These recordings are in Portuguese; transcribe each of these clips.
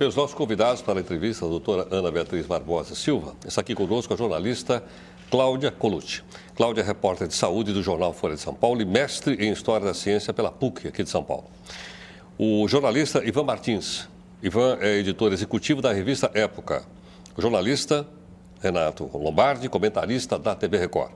Os nossos convidados para a entrevista, a doutora Ana Beatriz Barbosa Silva, está aqui conosco a jornalista Cláudia Colucci. Cláudia é repórter de saúde do jornal Folha de São Paulo e mestre em História da Ciência pela PUC, aqui de São Paulo. O jornalista Ivan Martins. Ivan é editor executivo da revista Época. O jornalista Renato Lombardi, comentarista da TV Record.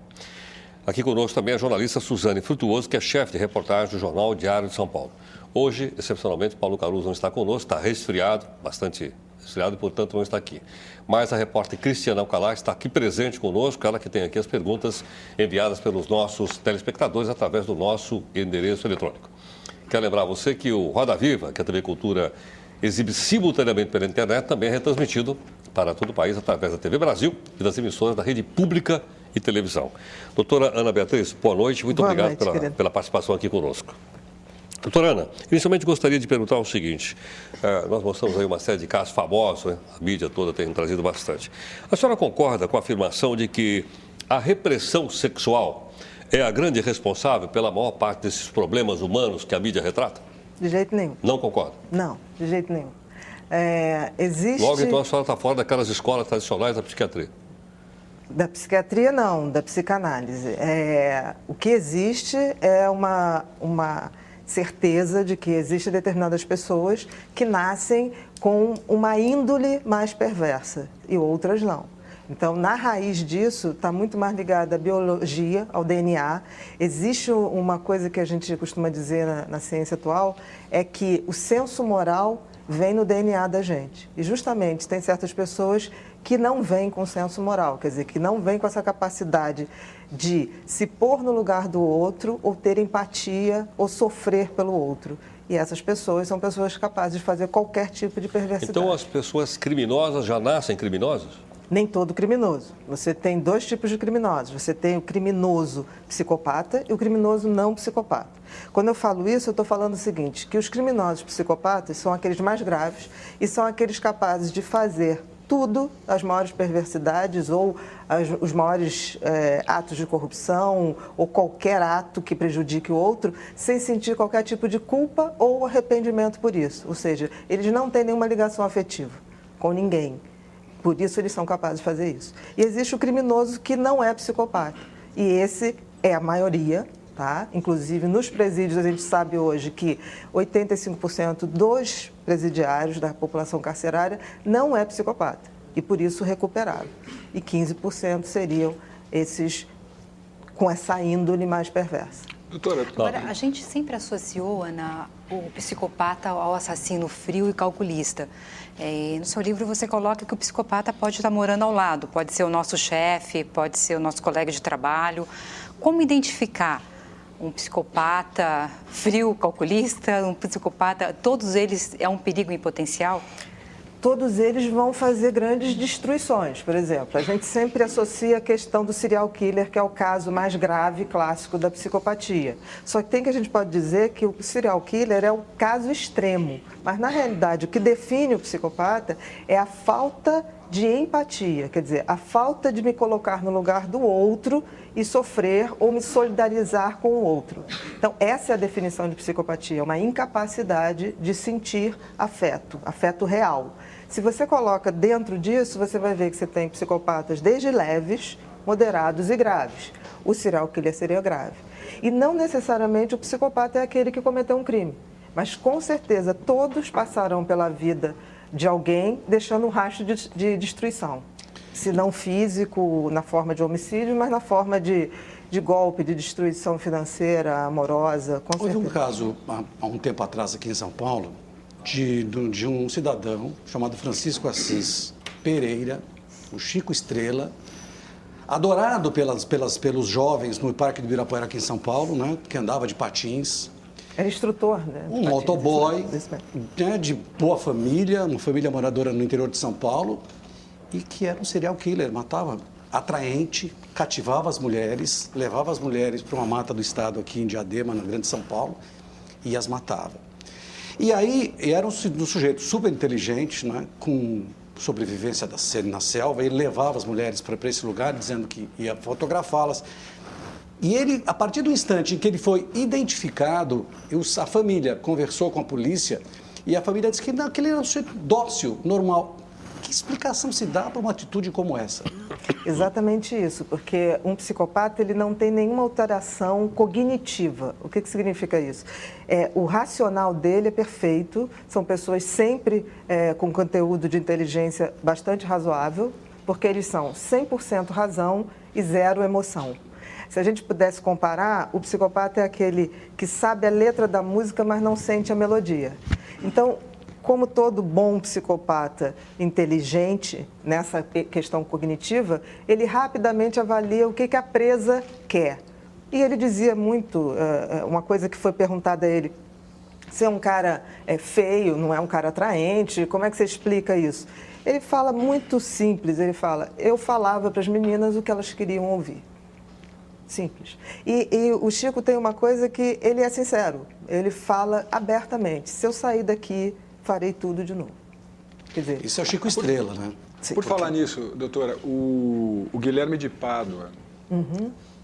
Aqui conosco também a jornalista Suzane Frutuoso, que é chefe de reportagem do jornal Diário de São Paulo. Hoje, excepcionalmente, Paulo Caruso não está conosco, está resfriado, bastante resfriado e, portanto, não está aqui. Mas a repórter Cristiana Alcalá está aqui presente conosco, ela que tem aqui as perguntas enviadas pelos nossos telespectadores através do nosso endereço eletrônico. Quero lembrar a você que o Roda Viva, que a TV Cultura exibe simultaneamente pela internet, também é retransmitido para todo o país através da TV Brasil e das emissoras da rede pública e televisão. Doutora Ana Beatriz, boa noite, muito obrigado pela participação aqui conosco. Doutora Ana, inicialmente gostaria de perguntar o seguinte, nós mostramos aí uma série de casos famosos, né? A mídia toda tem trazido bastante. A senhora concorda com a afirmação de que a repressão sexual é a grande responsável pela maior parte desses problemas humanos que a mídia retrata? De jeito nenhum. Não concorda? Não, de jeito nenhum. Existe... Logo, então, a senhora está fora daquelas escolas tradicionais da psiquiatria? Da psiquiatria, não, da psicanálise. O que existe é uma certeza de que existem determinadas pessoas que nascem com uma índole mais perversa e outras não. Então, na raiz disso, está muito mais ligada à biologia, ao DNA. Existe uma coisa que a gente costuma dizer na ciência atual, é que o senso moral vem no DNA da gente. E justamente tem certas pessoas que não vêm com senso moral, quer dizer, que não vêm com essa capacidade de se pôr no lugar do outro, ou ter empatia, ou sofrer pelo outro. E essas pessoas são pessoas capazes de fazer qualquer tipo de perversidade. Então as pessoas criminosas já nascem criminosas? Nem todo criminoso. Você tem dois tipos de criminosos. Você tem o criminoso psicopata e o criminoso não psicopata. Quando eu falo isso, eu estou falando o seguinte, que os criminosos psicopatas são aqueles mais graves e são aqueles capazes de fazer tudo, as maiores perversidades ou os maiores atos de corrupção ou qualquer ato que prejudique o outro, sem sentir qualquer tipo de culpa ou arrependimento por isso. Ou seja, eles não têm nenhuma ligação afetiva com ninguém. Por isso eles são capazes de fazer isso. E existe o criminoso que não é psicopata. E esse é a maioria, tá? Inclusive nos presídios a gente sabe hoje que 85% dos presidiários da população carcerária não é psicopata. E por isso recuperaram. E 15% seriam esses com essa índole mais perversa. Doutora, agora, a gente sempre associou, Ana, o psicopata ao assassino frio e calculista. No seu livro você coloca que o psicopata pode estar morando ao lado, pode ser o nosso chefe, pode ser o nosso colega de trabalho. Como identificar um psicopata frio, calculista, um psicopata, todos eles é um perigo em potencial? Todos eles vão fazer grandes destruições. Por exemplo, a gente sempre associa a questão do serial killer, que é o caso mais grave e clássico da psicopatia. Só que a gente pode dizer que o serial killer é o caso extremo. Mas, na realidade, o que define o psicopata é a falta de empatia, quer dizer, a falta de me colocar no lugar do outro e sofrer ou me solidarizar com o outro. Então, essa é a definição de psicopatia, uma incapacidade de sentir afeto real. Se você coloca dentro disso, você vai ver que você tem psicopatas desde leves, moderados e graves. O serial killer seria grave. E não necessariamente o psicopata é aquele que cometeu um crime, mas com certeza todos passarão pela vida de alguém deixando um rastro de destruição. Se não físico, na forma de homicídio, mas na forma de golpe, de destruição financeira, amorosa, com certeza. Houve um caso, há um tempo atrás, aqui em São Paulo, de um cidadão chamado Francisco Assis Pereira, o Chico Estrela, adorado pelos jovens no Parque do Ibirapuera, aqui em São Paulo, né, que andava de patins. Era instrutor, né? Um motoboy, né, de boa família, uma família moradora no interior de São Paulo, e que era um serial killer, matava, atraente, cativava as mulheres, levava as mulheres para uma mata do estado aqui em Diadema, na Grande São Paulo, e as matava. E aí, era um sujeito super inteligente, né, com sobrevivência na selva, ele levava as mulheres para esse lugar, dizendo que ia fotografá-las. E ele, a partir do instante em que ele foi identificado, a família conversou com a polícia E a família diz que, não, que ele era um sujeito dócil, normal. Que explicação se dá para uma atitude como essa? Exatamente isso, porque um psicopata ele não tem nenhuma alteração cognitiva. O que significa isso? O racional dele é perfeito, são pessoas sempre com conteúdo de inteligência bastante razoável, porque eles são 100% razão e 0 emoção. Se a gente pudesse comparar, o psicopata é aquele que sabe a letra da música, mas não sente a melodia. Então, como todo bom psicopata inteligente nessa questão cognitiva, ele rapidamente avalia o que a presa quer. E ele dizia muito, uma coisa que foi perguntada a ele, você é um cara feio, não é um cara atraente, como é que você explica isso? Ele fala muito simples, ele fala, eu falava para as meninas o que elas queriam ouvir. Simples. E o Chico tem uma coisa que ele é sincero, ele fala abertamente, se eu sair daqui, farei tudo de novo. Quer dizer, isso é o Chico Estrela, né? Sim. Por falar nisso, doutora, o Guilherme de Pádua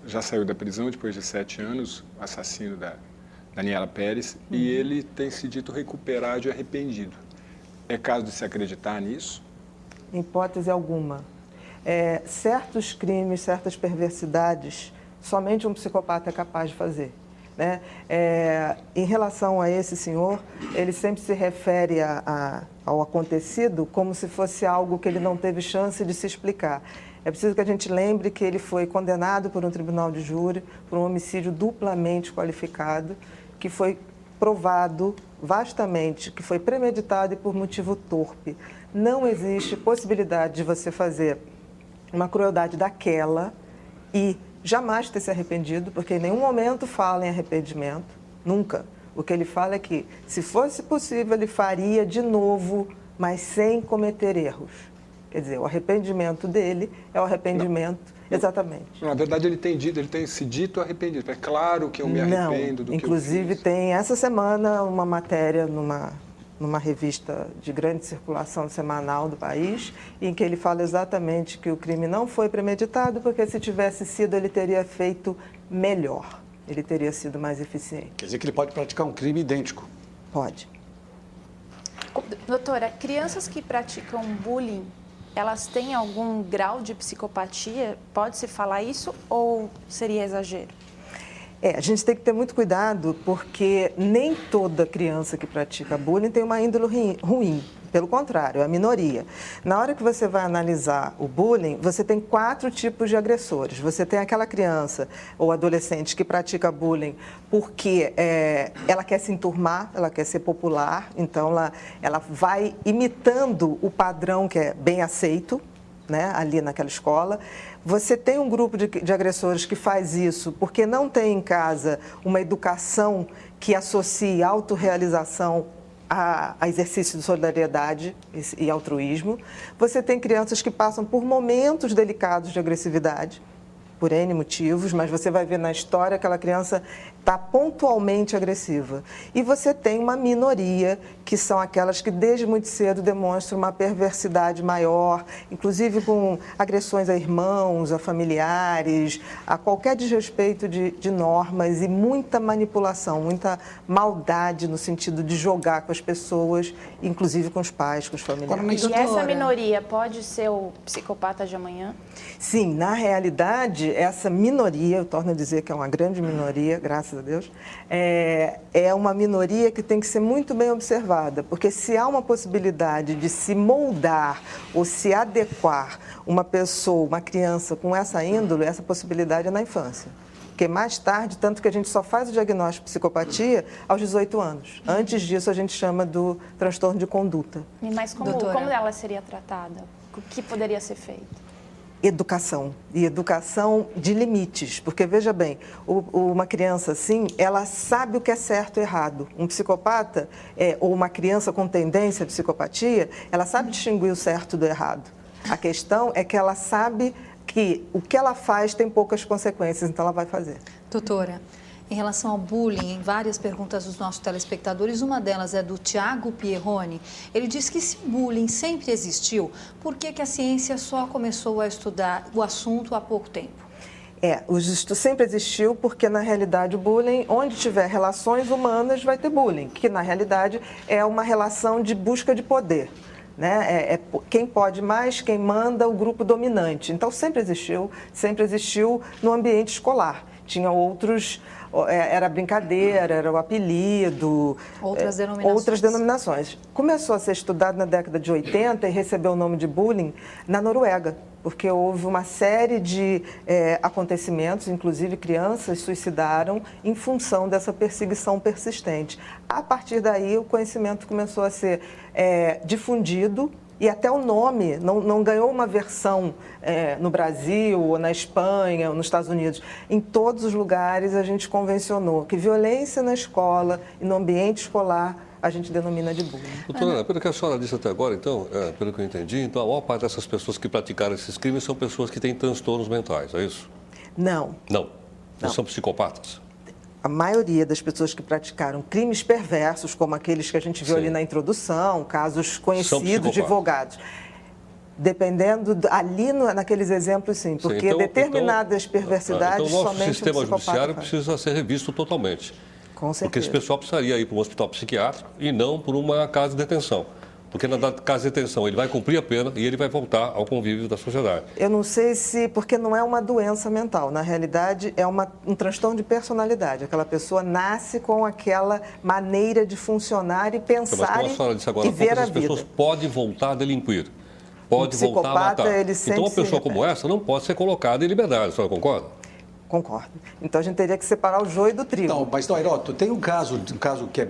já saiu da prisão depois de 7 anos, assassino da Daniela Pérez, e ele tem se dito recuperado e arrependido. É caso de se acreditar nisso? Em hipótese alguma. Certos crimes, certas perversidades, somente um psicopata é capaz de fazer. Né? Em relação a esse senhor, ele sempre se refere ao acontecido como se fosse algo que ele não teve chance de se explicar. É preciso que a gente lembre que ele foi condenado por um tribunal de júri por um homicídio duplamente qualificado, que foi provado vastamente, que foi premeditado e por motivo torpe. Não existe possibilidade de você fazer uma crueldade daquela e jamais ter se arrependido, porque em nenhum momento fala em arrependimento, nunca. O que ele fala é que, se fosse possível, ele faria de novo, mas sem cometer erros. Quer dizer, o arrependimento dele é o arrependimento, exatamente. Na verdade, ele tem se dito arrependido. É claro que eu me arrependo do que eu fiz. Inclusive, tem essa semana uma matéria numa revista de grande circulação semanal do país, em que ele fala exatamente que o crime não foi premeditado, porque se tivesse sido, ele teria feito melhor, ele teria sido mais eficiente. Quer dizer que ele pode praticar um crime idêntico? Pode. Doutora, crianças que praticam bullying, elas têm algum grau de psicopatia? Pode-se falar isso ou seria exagero? A gente tem que ter muito cuidado, porque nem toda criança que pratica bullying tem uma índole ruim. Pelo contrário, é a minoria. Na hora que você vai analisar o bullying, você tem 4 tipos de agressores. Você tem aquela criança ou adolescente que pratica bullying porque ela quer se enturmar, ela quer ser popular, então ela vai imitando o padrão que é bem aceito, né, ali naquela escola. Você tem um grupo de agressores que faz isso porque não tem em casa uma educação que associe autorrealização a exercício de solidariedade e altruísmo. Você tem crianças que passam por momentos delicados de agressividade, por N motivos, mas você vai ver na história que aquela criança está pontualmente agressiva. E você tem uma minoria, que são aquelas que desde muito cedo demonstram uma perversidade maior, inclusive com agressões a irmãos, a familiares, a qualquer desrespeito de normas e muita manipulação, muita maldade no sentido de jogar com as pessoas, inclusive com os pais, com os familiares. E essa minoria pode ser o psicopata de amanhã? Sim, na realidade, essa minoria, eu torno a dizer que é uma grande minoria, graças a Deus, é uma minoria que tem que ser muito bem observada, porque se há uma possibilidade de se moldar ou se adequar uma pessoa, uma criança com essa índole, essa possibilidade é na infância. Porque mais tarde, tanto que a gente só faz o diagnóstico de psicopatia aos 18 anos. Antes disso, a gente chama do transtorno de conduta. Mas como ela seria tratada? O que poderia ser feito? Educação, e educação de limites, porque veja bem, uma criança assim, ela sabe o que é certo e errado. Um psicopata, ou uma criança com tendência à psicopatia, ela sabe distinguir o certo do errado. A questão é que ela sabe que o que ela faz tem poucas consequências, então ela vai fazer. Doutora, em relação ao bullying, em várias perguntas dos nossos telespectadores, uma delas é do Tiago Pierroni. Ele diz que se bullying sempre existiu, por que a ciência só começou a estudar o assunto há pouco tempo? Sempre existiu, porque na realidade o bullying, onde tiver relações humanas, vai ter bullying, que na realidade é uma relação de busca de poder. Né? Quem pode mais, quem manda, o grupo dominante. Então sempre existiu no ambiente escolar. Tinha outros, era brincadeira, era o apelido, outras denominações. Começou a ser estudado na década de 80 e recebeu o nome de bullying na Noruega, porque houve uma série de acontecimentos, inclusive crianças suicidaram em função dessa perseguição persistente. A partir daí, o conhecimento começou a ser difundido e até o nome não ganhou uma versão no Brasil, ou na Espanha, ou nos Estados Unidos. Em todos os lugares a gente convencionou que violência na escola e no ambiente escolar a gente denomina de bullying. Doutora Ana, pelo que a senhora disse até agora, então, pelo que eu entendi, então a maior parte dessas pessoas que praticaram esses crimes são pessoas que têm transtornos mentais, é isso? Não. Não são psicopatas? A maioria das pessoas que praticaram crimes perversos, como aqueles que a gente viu ali na introdução, casos conhecidos, divulgados, dependendo, naqueles exemplos, sim, porque então, determinadas perversidades então, somente o sistema judiciário faz. precisa ser revisto totalmente. Com certeza. Porque esse pessoal precisaria ir para um hospital psiquiátrico e não por uma casa de detenção. Porque na casa de detenção ele vai cumprir a pena e ele vai voltar ao convívio da sociedade. Eu não sei porque não é uma doença mental. Na realidade, é um transtorno de personalidade. Aquela pessoa nasce com aquela maneira de funcionar e pensar mas como a senhora disse agora, e ver a vida. As pessoas podem voltar a delinquir. Pode voltar a matar. Então uma pessoa como essa não pode ser colocada em liberdade. A senhora concorda? Concordo. Então a gente teria que separar o joio do trigo. Não, mas Heródoto, tem um caso que é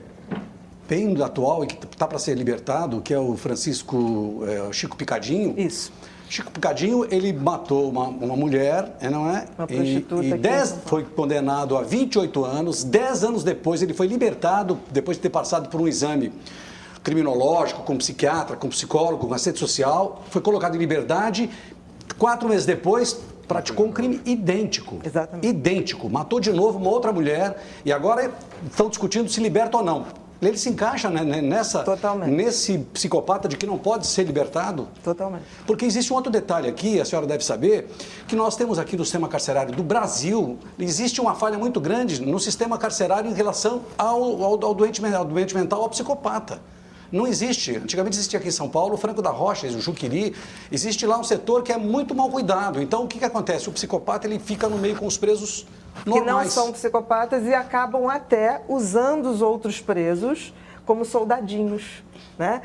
bem atual e que está para ser libertado, que é o Chico Picadinho. Isso. Chico Picadinho, ele matou uma mulher, não é? Uma prostituta. Foi condenado a 28 anos. 10 anos depois, ele foi libertado, depois de ter passado por um exame criminológico, com psiquiatra, com psicólogo, com assistente social. Foi colocado em liberdade. 4 meses depois, praticou um crime idêntico. Exatamente. Idêntico. Matou de novo uma outra mulher e agora estão discutindo se liberta ou não. Ele se encaixa nesse psicopata de que não pode ser libertado? Totalmente. Porque existe um outro detalhe aqui, a senhora deve saber, que nós temos aqui no sistema carcerário do Brasil, existe uma falha muito grande no sistema carcerário em relação ao doente mental, ao psicopata. Não existe. Antigamente existia aqui em São Paulo o Franco da Rocha, o Juqueri. Existe lá um setor que é muito mal cuidado. Então, o que acontece? O psicopata ele fica no meio com os presos normais. Que não são psicopatas e acabam até usando os outros presos como soldadinhos. Né?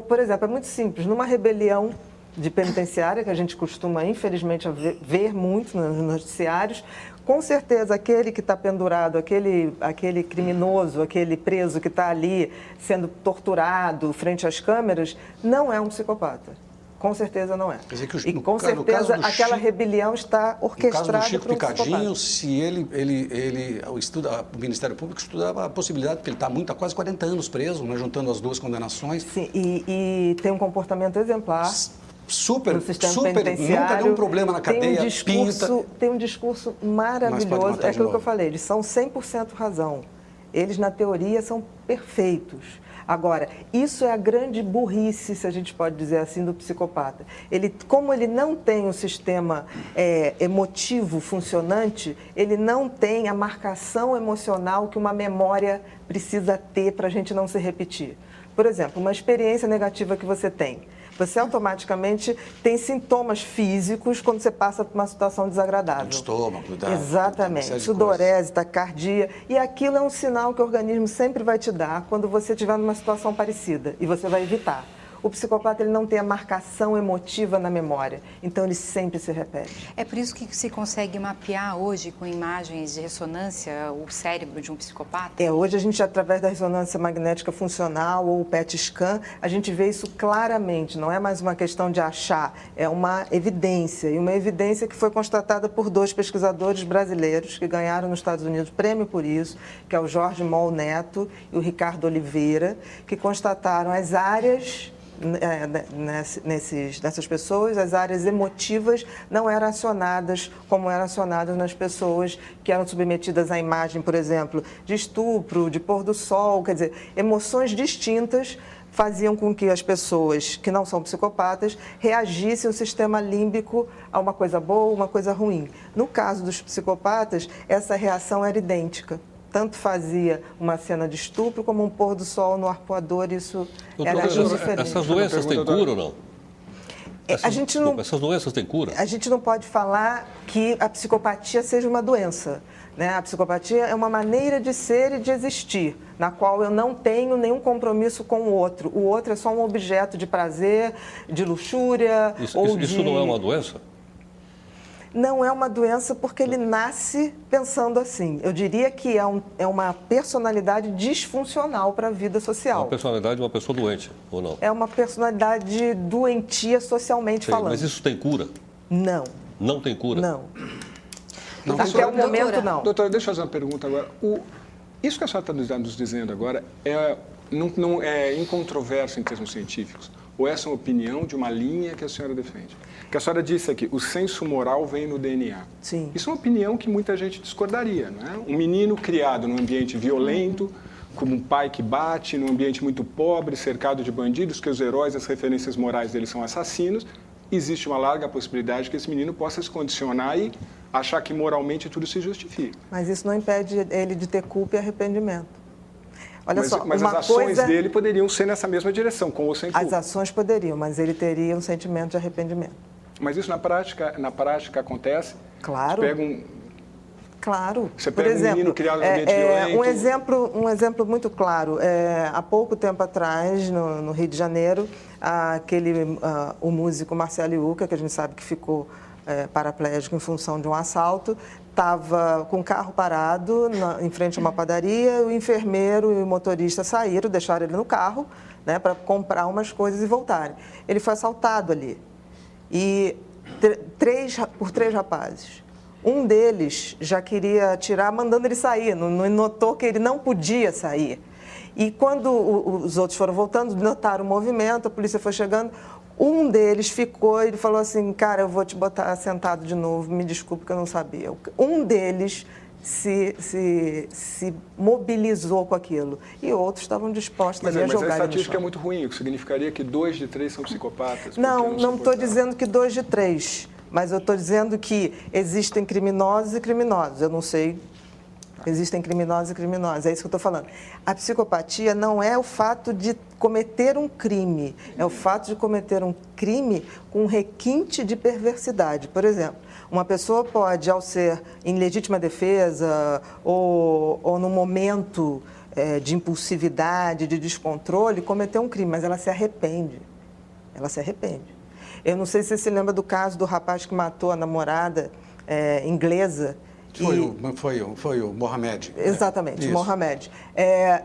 Por exemplo, é muito simples. Numa rebelião de penitenciária, que a gente costuma, infelizmente, ver muito nos noticiários, com certeza aquele que está pendurado, aquele criminoso, aquele preso que está ali sendo torturado frente às câmeras, não é um psicopata. Com certeza não é. Quer dizer que e com certeza aquela rebelião está orquestrada por um psicopata. No caso do Chico Picadinho, se o Ministério Público estudava a possibilidade, porque ele está há quase 40 anos preso, né, juntando as duas condenações. Sim, e tem um comportamento exemplar. Super, nunca deu um problema na cadeia, tem um discurso maravilhoso, é aquilo que eu falei, eles são 100% razão. Eles, na teoria, são perfeitos. Agora, isso é a grande burrice, se a gente pode dizer assim, do psicopata. Como ele não tem um sistema emotivo funcionante, ele não tem a marcação emocional que uma memória precisa ter para a gente não se repetir. Por exemplo, uma experiência negativa que você tem. Você automaticamente tem sintomas físicos quando você passa por uma situação desagradável. Estômago, exatamente. Sudorese, taquicardia. E aquilo é um sinal que o organismo sempre vai te dar quando você estiver numa situação parecida. E você vai evitar. O psicopata ele não tem a marcação emotiva na memória, então ele sempre se repete. É por isso que se consegue mapear hoje com imagens de ressonância o cérebro de um psicopata? Hoje a gente, através da ressonância magnética funcional ou o PET scan, a gente vê isso claramente, não é mais uma questão de achar, é uma evidência, e uma evidência que foi constatada por 2 pesquisadores brasileiros que ganharam nos Estados Unidos prêmio por isso, que é o Jorge Moll Neto e o Ricardo Oliveira, que constataram as áreas nessas pessoas, as áreas emotivas não eram acionadas como eram acionadas nas pessoas que eram submetidas à imagem, por exemplo, de estupro, de pôr do sol, quer dizer, emoções distintas faziam com que as pessoas que não são psicopatas reagissem o sistema límbico a uma coisa boa, uma coisa ruim. No caso dos psicopatas, essa reação era idêntica. Tanto fazia uma cena de estupro como um pôr do sol no arpoador, isso era indiferente. Essas doenças têm cura ou não? Essas doenças têm cura? A gente não pode falar que a psicopatia seja uma doença, né? A psicopatia é uma maneira de ser e de existir, na qual eu não tenho nenhum compromisso com o outro. O outro é só um objeto de prazer, de luxúria. Isso não é uma doença? Não é uma doença porque ele nasce pensando assim. Eu diria que é uma personalidade disfuncional para a vida social. Uma personalidade de uma pessoa doente, ou não? É uma personalidade doentia socialmente falando. Mas isso tem cura? Não. Não tem cura? Não. Não, Até o momento, não. Doutora, deixa eu fazer uma pergunta agora. Isso que a senhora está nos dizendo agora não é incontroverso em termos científicos? Ou essa é uma opinião de uma linha que a senhora defende? Que a senhora disse aqui, o senso moral vem no DNA. Sim. Isso é uma opinião que muita gente discordaria, não é? Um menino criado num ambiente violento, como um pai que bate, num ambiente muito pobre, cercado de bandidos, que os heróis, as referências morais deles são assassinos, existe uma larga possibilidade que esse menino possa se condicionar e achar que moralmente tudo se justifica. Mas isso não impede ele de ter culpa e arrependimento. Olha só, mas as ações dele poderiam ser nessa mesma direção, com ou sem culpa. As ações poderiam, mas ele teria um sentimento de arrependimento. Mas isso na prática acontece? Claro. Claro. Você pega um menino criado no ambiente violento... Um exemplo muito claro. Há pouco tempo atrás, no Rio de Janeiro, o músico Marcelo Iuca, que a gente sabe que ficou paraplégico em função de um assalto, estava com o carro parado em frente a uma padaria, o enfermeiro e o motorista saíram, deixaram ele no carro, né, para comprar umas coisas e voltarem. Ele foi assaltado ali. E por três rapazes. Um deles já queria atirar, mandando ele sair, não notou que ele não podia sair. E quando os outros foram voltando, notaram o movimento, a polícia foi chegando, um deles ficou, ele falou assim, cara, eu vou te botar sentado de novo, me desculpe que eu não sabia. Um deles se mobilizou com aquilo. E outros estavam dispostos a jogar ele no chão. Mas a estatística é muito ruim, o que significaria que 2 de 3 são psicopatas. Não estou dizendo que 2 de 3, mas eu estou dizendo que existem criminosos e criminosos. Eu não sei, existem criminosos e criminosos, é isso que eu estou falando. A psicopatia não é o fato de cometer um crime, é o fato de cometer um crime com um requinte de perversidade. Por exemplo, uma pessoa pode, ao ser em legítima defesa ou num momento de impulsividade, de descontrole, cometer um crime, mas ela se arrepende. Ela se arrepende. Eu não sei se você se lembra do caso do rapaz que matou a namorada inglesa. Foi o Mohamed. Exatamente, Mohamed.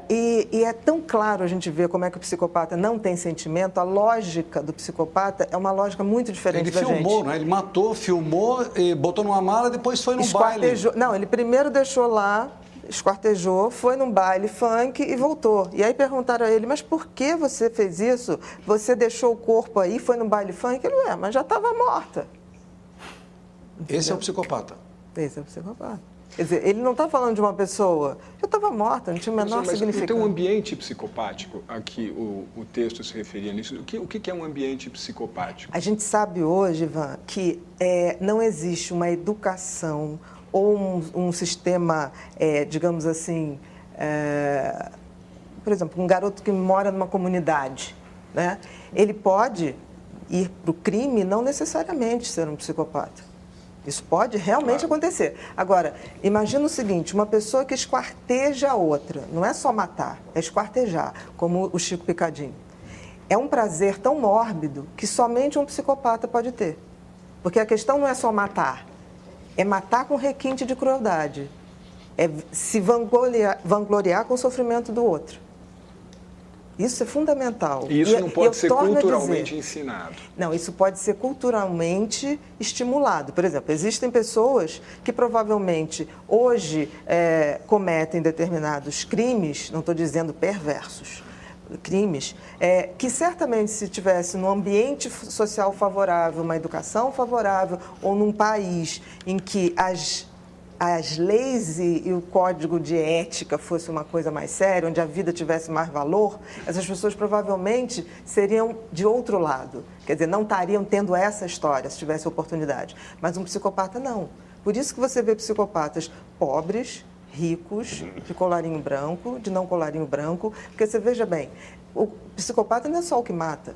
E é tão claro a gente ver como é que o psicopata não tem sentimento. A lógica do psicopata é uma lógica muito diferente da gente. Ele filmou, né? Ele matou, filmou, e botou numa mala, depois foi num baile. Não, ele primeiro deixou lá, esquartejou, foi num baile funk e voltou. E aí perguntaram a ele, mas por que você fez isso? Você deixou o corpo aí, foi num baile funk? Ele, mas já estava morta. Esse é o psicopata. Esse é o psicopata. Quer dizer, ele não está falando de uma pessoa, eu estava morta, não tinha o menor significado. Tem um ambiente psicopático, aqui o texto se referia nisso. O que é um ambiente psicopático? A gente sabe hoje, Ivan, que não existe uma educação ou um sistema, digamos assim, por exemplo, um garoto que mora numa comunidade, né? Ele pode ir para o crime, não necessariamente ser um psicopata. Isso pode realmente acontecer. Agora, imagina o seguinte, uma pessoa que esquarteja a outra, não é só matar, é esquartejar, como o Chico Picadinho. É um prazer tão mórbido que somente um psicopata pode ter. Porque a questão não é só matar, é matar com requinte de crueldade, é se vangloriar com o sofrimento do outro. Isso é fundamental. E isso não pode ser culturalmente ensinado. Não, isso pode ser culturalmente estimulado. Por exemplo, existem pessoas que provavelmente hoje cometem determinados crimes, não estou dizendo perversos, crimes, que certamente se tivesse num ambiente social favorável, uma educação favorável, ou num país em que as as leis e o código de ética fosse uma coisa mais séria, onde a vida tivesse mais valor, essas pessoas provavelmente seriam de outro lado. Quer dizer, não estariam tendo essa história se tivesse oportunidade. Mas um psicopata não. Por isso que você vê psicopatas pobres, ricos, de colarinho branco, de não colarinho branco. Porque você veja bem, o psicopata não é só o que mata.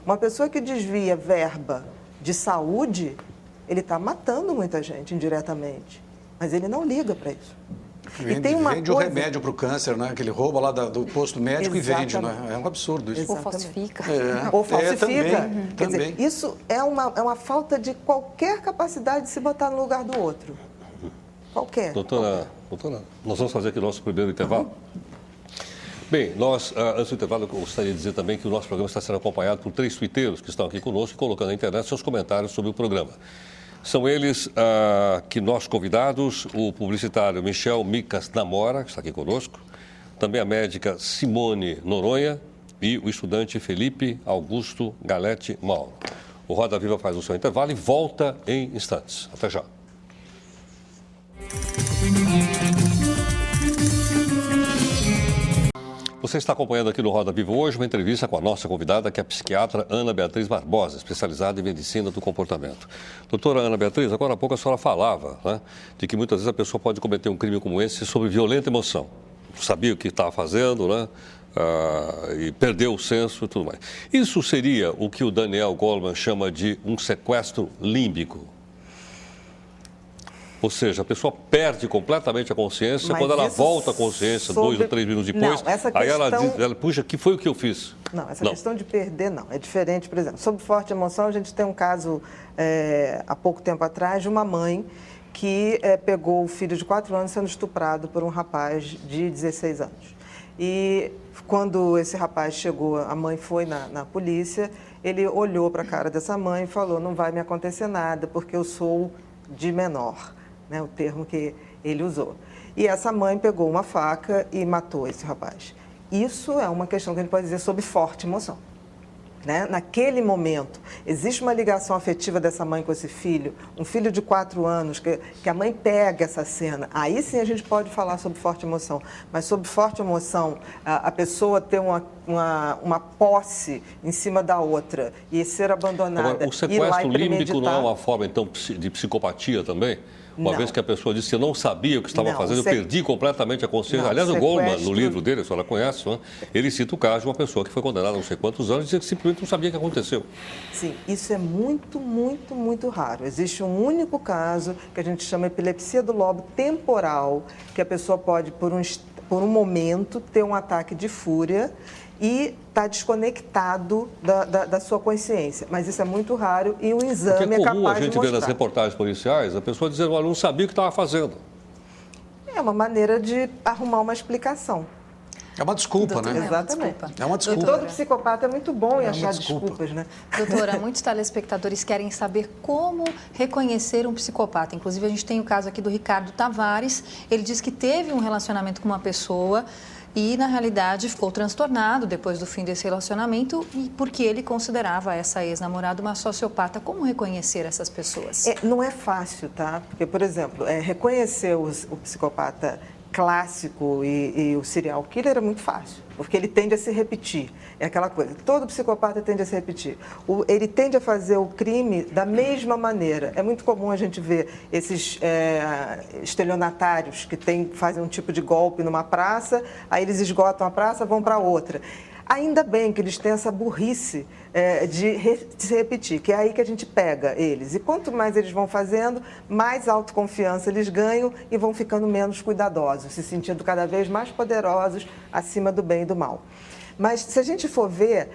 Uma pessoa que desvia verba de saúde, ele está matando muita gente indiretamente. Mas ele não liga para isso. Vende o remédio para o câncer, né? Que ele rouba lá do posto médico. Exatamente. E vende, né? É um absurdo isso. Ou falsifica. Ou falsifica. Também. Quer dizer, isso é uma falta de qualquer capacidade de se botar no lugar do outro. Qualquer. Doutora, nós vamos fazer aqui o nosso primeiro intervalo. Bem, antes do intervalo, eu gostaria de dizer também que o nosso programa está sendo acompanhado por 3 tuiteiros que estão aqui conosco e colocando na internet seus comentários sobre o programa. São eles que nossos convidados, o publicitário Michel Micas Namora, que está aqui conosco, também a médica Simone Noronha e o estudante Felipe Augusto Galete Mauro. O Roda Viva faz o seu intervalo e volta em instantes. Até já. Você está acompanhando aqui no Roda Viva hoje uma entrevista com a nossa convidada, que é a psiquiatra Ana Beatriz Barbosa, especializada em medicina do comportamento. Doutora Ana Beatriz, agora há pouco a senhora falava, né, de que muitas vezes a pessoa pode cometer um crime como esse sob violenta emoção. Sabia o que estava fazendo, né? E perdeu o senso e tudo mais. Isso seria o que o Daniel Goleman chama de um sequestro límbico. Ou seja, a pessoa perde completamente a consciência. Mas quando ela volta à consciência, 2 ou 3 minutos depois, não, essa questão... aí ela diz, puxa, que foi o que eu fiz? Não, essa questão de perder, não. É diferente, por exemplo, sob forte emoção, a gente tem um caso, há pouco tempo atrás, de uma mãe que pegou o filho de 4 anos sendo estuprado por um rapaz de 16 anos. E quando esse rapaz chegou, a mãe foi na polícia, ele olhou para a cara dessa mãe e falou, não vai me acontecer nada, porque eu sou de menor. Né, o termo que ele usou. E essa mãe pegou uma faca e matou esse rapaz. Isso é uma questão que a gente pode dizer sob forte emoção. Né? Naquele momento, existe uma ligação afetiva dessa mãe com esse filho, um filho de 4 anos, que a mãe pega essa cena. Aí sim a gente pode falar sobre forte emoção. Mas sobre forte emoção, a pessoa ter uma posse em cima da outra e ser abandonada. Agora, o sequestro límbico não é uma forma, então, de psicopatia também? Uma vez que a pessoa disse que eu não sabia o que estava fazendo, eu perdi completamente a consciência. Não, aliás, o Goleman, no livro dele, a senhora conhece, né? Ele cita o caso de uma pessoa que foi condenada a não sei quantos anos e dizia que simplesmente não sabia o que aconteceu. Sim, isso é muito, muito, muito raro. Existe um único caso que a gente chama epilepsia do lobo temporal, que a pessoa pode, por um momento, ter um ataque de fúria e está desconectado da sua consciência. Mas isso é muito raro e o exame é capaz de mostrar. É comum a gente ver nas reportagens policiais a pessoa dizendo, olha, não sabia o que estava fazendo. É uma maneira de arrumar uma explicação. É uma desculpa, né? Exatamente. É uma desculpa. E todo psicopata é muito bom em achar desculpas, né? Doutora, muitos telespectadores querem saber como reconhecer um psicopata. Inclusive, a gente tem o caso aqui do Ricardo Tavares. Ele diz que teve um relacionamento com uma pessoa e, na realidade, ficou transtornado depois do fim desse relacionamento porque ele considerava essa ex-namorada uma sociopata. Como reconhecer essas pessoas? Não é fácil, tá? Porque, por exemplo, reconhecer o psicopata clássico e o serial killer é muito fácil, porque ele tende a se repetir. É aquela coisa, todo psicopata tende a se repetir. Ele tende a fazer o crime da mesma maneira. É muito comum a gente ver esses estelionatários que fazem um tipo de golpe numa praça, aí eles esgotam a praça, vão para outra. Ainda bem que eles têm essa burrice de se repetir, que é aí que a gente pega eles. E quanto mais eles vão fazendo, mais autoconfiança eles ganham e vão ficando menos cuidadosos, se sentindo cada vez mais poderosos acima do bem e do mal. Mas se a gente for ver,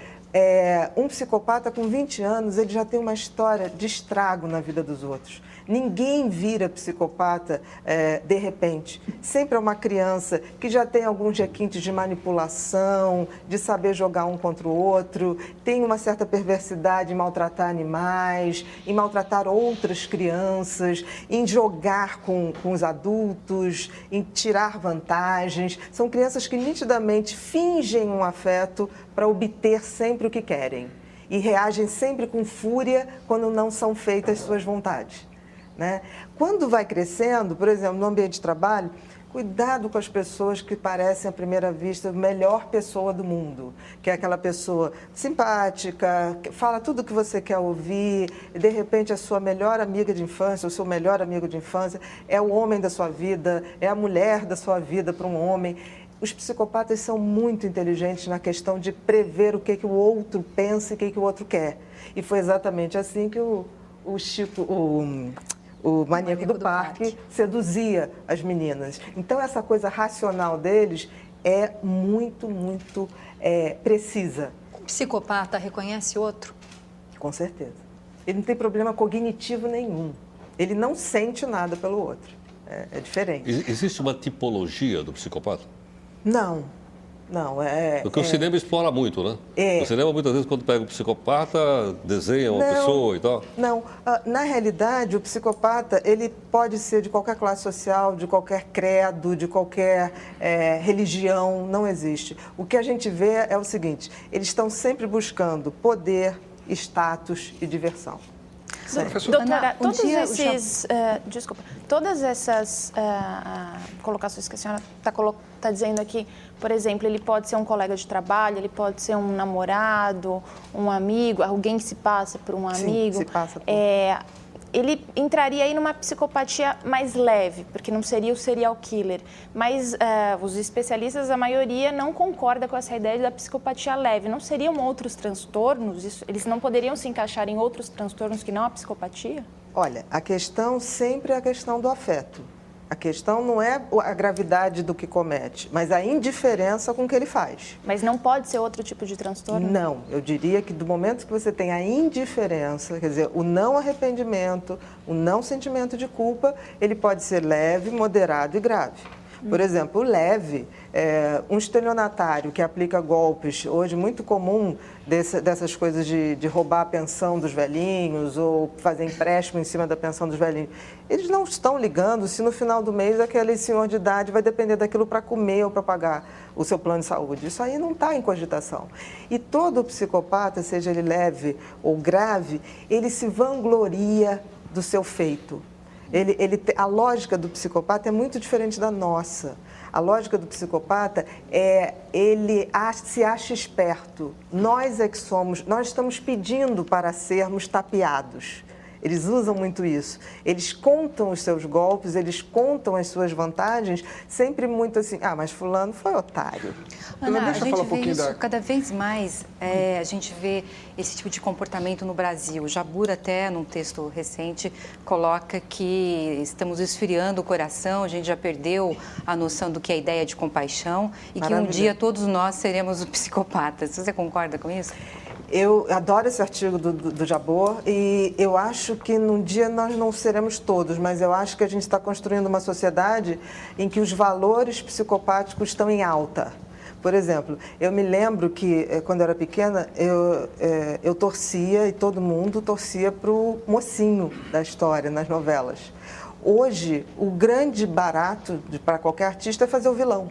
um psicopata com 20 anos, ele já tem uma história de estrago na vida dos outros. Ninguém vira psicopata de repente. Sempre é uma criança que já tem alguns requintes de manipulação, de saber jogar um contra o outro, tem uma certa perversidade em maltratar animais, em maltratar outras crianças, em jogar com os adultos, em tirar vantagens. São crianças que nitidamente fingem um afeto para obter sempre o que querem e reagem sempre com fúria quando não são feitas suas vontades. né? Quando vai crescendo, por exemplo, no ambiente de trabalho, cuidado com as pessoas que parecem à primeira vista a melhor pessoa do mundo, que é aquela pessoa simpática, que fala tudo o que você quer ouvir, e de repente a sua melhor amiga de infância, o seu melhor amigo de infância é o homem da sua vida, é a mulher da sua vida para um homem. Os psicopatas são muito inteligentes na questão de prever o que o outro pensa e o que o outro quer. E foi exatamente assim que o maníaco do parque seduzia as meninas. Então, essa coisa racional deles é muito precisa. O psicopata reconhece outro? Com certeza. Ele não tem problema cognitivo nenhum. Ele não sente nada pelo outro. É diferente. Existe uma tipologia do psicopata? Não. Porque o cinema explora muito, né? O cinema, muitas vezes, quando pega um psicopata, desenha uma pessoa e tal. Não. Na realidade, o psicopata, ele pode ser de qualquer classe social, de qualquer credo, de qualquer religião, não existe. O que a gente vê é o seguinte, eles estão sempre buscando poder, status e diversão. Doutora, todas essas colocações que a senhora está dizendo aqui, por exemplo, ele pode ser um colega de trabalho, ele pode ser um namorado, um amigo, alguém que se passa por um amigo. Sim, se passa por... Ele entraria aí numa psicopatia mais leve, porque não seria o serial killer. Mas os especialistas, a maioria, não concorda com essa ideia da psicopatia leve. Não seriam outros transtornos? Eles não poderiam se encaixar em outros transtornos que não a psicopatia? Olha, a questão sempre é a questão do afeto. A questão não é a gravidade do que comete, mas a indiferença com o que ele faz. Mas não pode ser outro tipo de transtorno? Não, eu diria que do momento que você tem a indiferença, quer dizer, o não arrependimento, o não sentimento de culpa, ele pode ser leve, moderado e grave. Por exemplo, o leve, um estelionatário que aplica golpes, hoje muito comum dessas coisas de roubar a pensão dos velhinhos ou fazer empréstimo em cima da pensão dos velhinhos. Eles não estão ligando se no final do mês aquele senhor de idade vai depender daquilo para comer ou para pagar o seu plano de saúde. Isso aí não está em cogitação. E todo psicopata, seja ele leve ou grave, ele se vangloria do seu feito. A lógica do psicopata é muito diferente da nossa. A lógica do psicopata ele se acha esperto. Nós é que somos, nós estamos pedindo para sermos tapeados. Eles usam muito isso. Eles contam os seus golpes, eles contam as suas vantagens, sempre muito assim, mas fulano foi otário. Ana, a gente vê isso cada vez mais, a gente vê esse tipo de comportamento no Brasil. Jabur até, num texto recente, coloca que estamos esfriando o coração, a gente já perdeu a noção do que é a ideia de compaixão e que um dia todos nós seremos psicopatas. Você concorda com isso? Eu adoro esse artigo do Jabor e eu acho que num dia nós não seremos todos, mas eu acho que a gente está construindo uma sociedade em que os valores psicopáticos estão em alta. Por exemplo, eu me lembro que quando eu era pequena, eu torcia e todo mundo torcia para o mocinho da história nas novelas. Hoje, o grande barato para qualquer artista é fazer o vilão.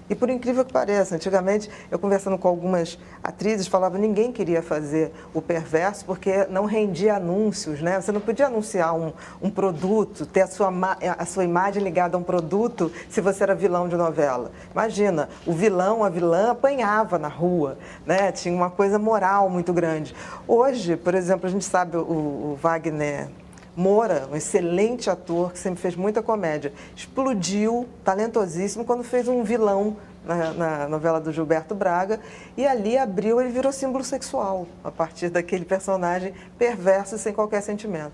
E por incrível que pareça, antigamente, eu conversando com algumas atrizes, falava que ninguém queria fazer o perverso porque não rendia anúncios, né? Você não podia anunciar um produto, ter a sua imagem ligada a um produto se você era vilão de novela. Imagina, o vilão, a vilã apanhava na rua, né? Tinha uma coisa moral muito grande. Hoje, por exemplo, a gente sabe o Wagner Moura, um excelente ator que sempre fez muita comédia, explodiu, talentosíssimo, quando fez um vilão na novela do Gilberto Braga e ali ele virou símbolo sexual a partir daquele personagem perverso sem qualquer sentimento.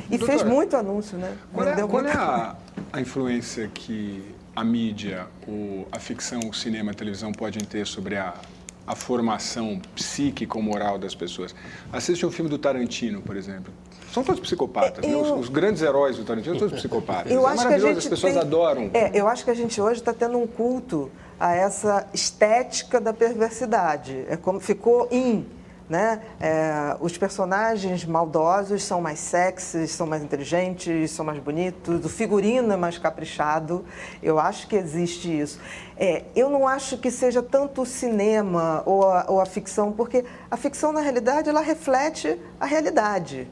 E doutora, fez muito anúncio, né? Qual é a influência que a mídia, a ficção, o cinema, a televisão podem ter sobre a formação psíquica ou moral das pessoas? Assiste um filme do Tarantino, por exemplo. São todos psicopatas, né? Os grandes heróis do Tarantino são todos psicopatas. É maravilhoso, as pessoas adoram. Eu acho que a gente hoje está tendo um culto a essa estética da perversidade. É como ficou né? Os personagens maldosos são mais sexys, são mais inteligentes, são mais bonitos, o figurino é mais caprichado. Eu acho que existe isso. Eu não acho que seja tanto o cinema ou a ficção, porque a ficção, na realidade, ela reflete a realidade.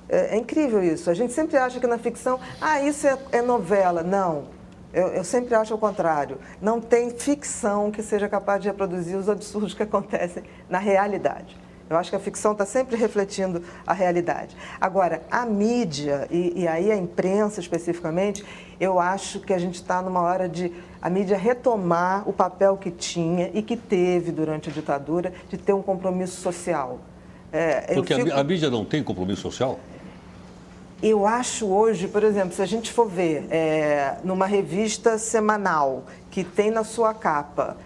É incrível isso. A gente sempre acha que na ficção, isso é novela. Não, eu sempre acho o contrário. Não tem ficção que seja capaz de reproduzir os absurdos que acontecem na realidade. Eu acho que a ficção está sempre refletindo a realidade. Agora, a mídia, e aí a imprensa especificamente, eu acho que a gente está numa hora de a mídia retomar o papel que tinha e que teve durante a ditadura de ter um compromisso social. Porque a mídia não tem compromisso social? Eu acho hoje, por exemplo, se a gente for ver numa revista semanal que tem na sua capa...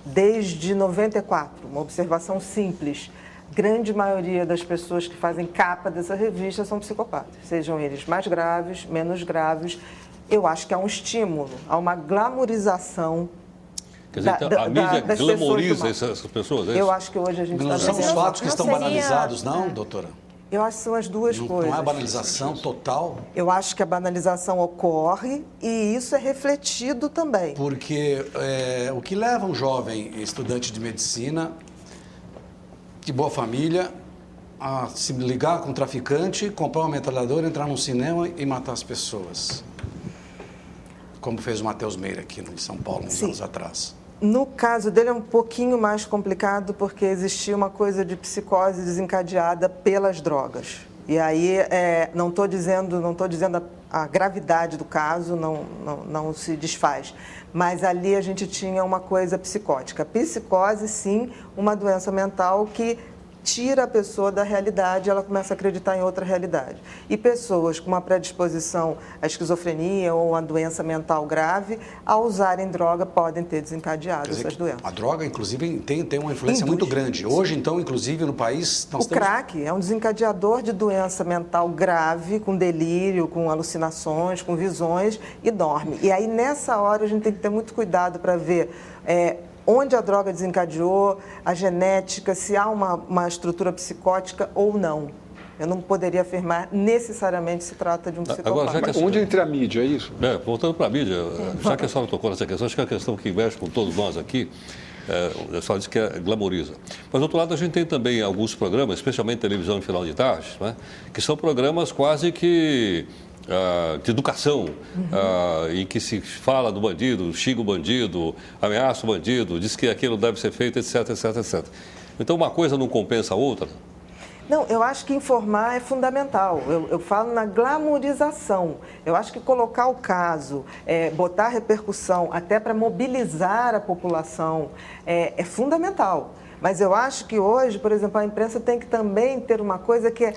Desde 94, uma observação simples, grande maioria das pessoas que fazem capa dessa revista são psicopatas, sejam eles mais graves, menos graves. Eu acho que há um estímulo, há uma glamorização. Quer dizer, a mídia glamoriza essas pessoas? É isso? Eu acho que hoje a gente está... Não são os fatos que estão banalizados, não, doutora? Eu acho que são as duas coisas. Não é banalização total? Eu acho que a banalização ocorre e isso é refletido também. Porque o que leva um jovem estudante de medicina, de boa família, a se ligar com um traficante, comprar uma metralhadora, entrar num cinema e matar as pessoas? Como fez o Matheus Meira aqui em São Paulo, uns anos atrás. No caso dele é um pouquinho mais complicado porque existia uma coisa de psicose desencadeada pelas drogas. E aí não estou dizendo a gravidade do caso, não se desfaz. Mas ali a gente tinha uma coisa psicótica. Psicose, sim, uma doença mental que tira a pessoa da realidade, ela começa a acreditar em outra realidade. E pessoas com uma predisposição à esquizofrenia ou a doença mental grave, ao usarem droga, podem ter desencadeado essas doenças. A droga, inclusive, tem uma influência muito grande. Hoje, então, inclusive, no país... O crack é um desencadeador de doença mental grave, com delírio, com alucinações, com visões, e dorme. E aí, nessa hora, a gente tem que ter muito cuidado para ver... onde a droga desencadeou, a genética, se há uma estrutura psicótica ou não. Eu não poderia afirmar necessariamente se trata de um psicopata. Agora, mas onde entra a mídia, é isso? Voltando para a mídia, já que a senhora tocou nessa questão, acho que é uma questão que mexe com todos nós aqui, a senhora disse que glamoriza. Mas, do outro lado, a gente tem também alguns programas, especialmente televisão em final de tarde, né, que são programas quase que... de educação, em que se fala do bandido, xinga o bandido, ameaça o bandido, diz que aquilo deve ser feito, etc, etc, etc. Então, uma coisa não compensa a outra? Não, eu acho que informar é fundamental. Eu falo na glamorização. Eu acho que colocar o caso, botar repercussão, até para mobilizar a população, é fundamental. Mas eu acho que hoje, por exemplo, a imprensa tem que também ter uma coisa que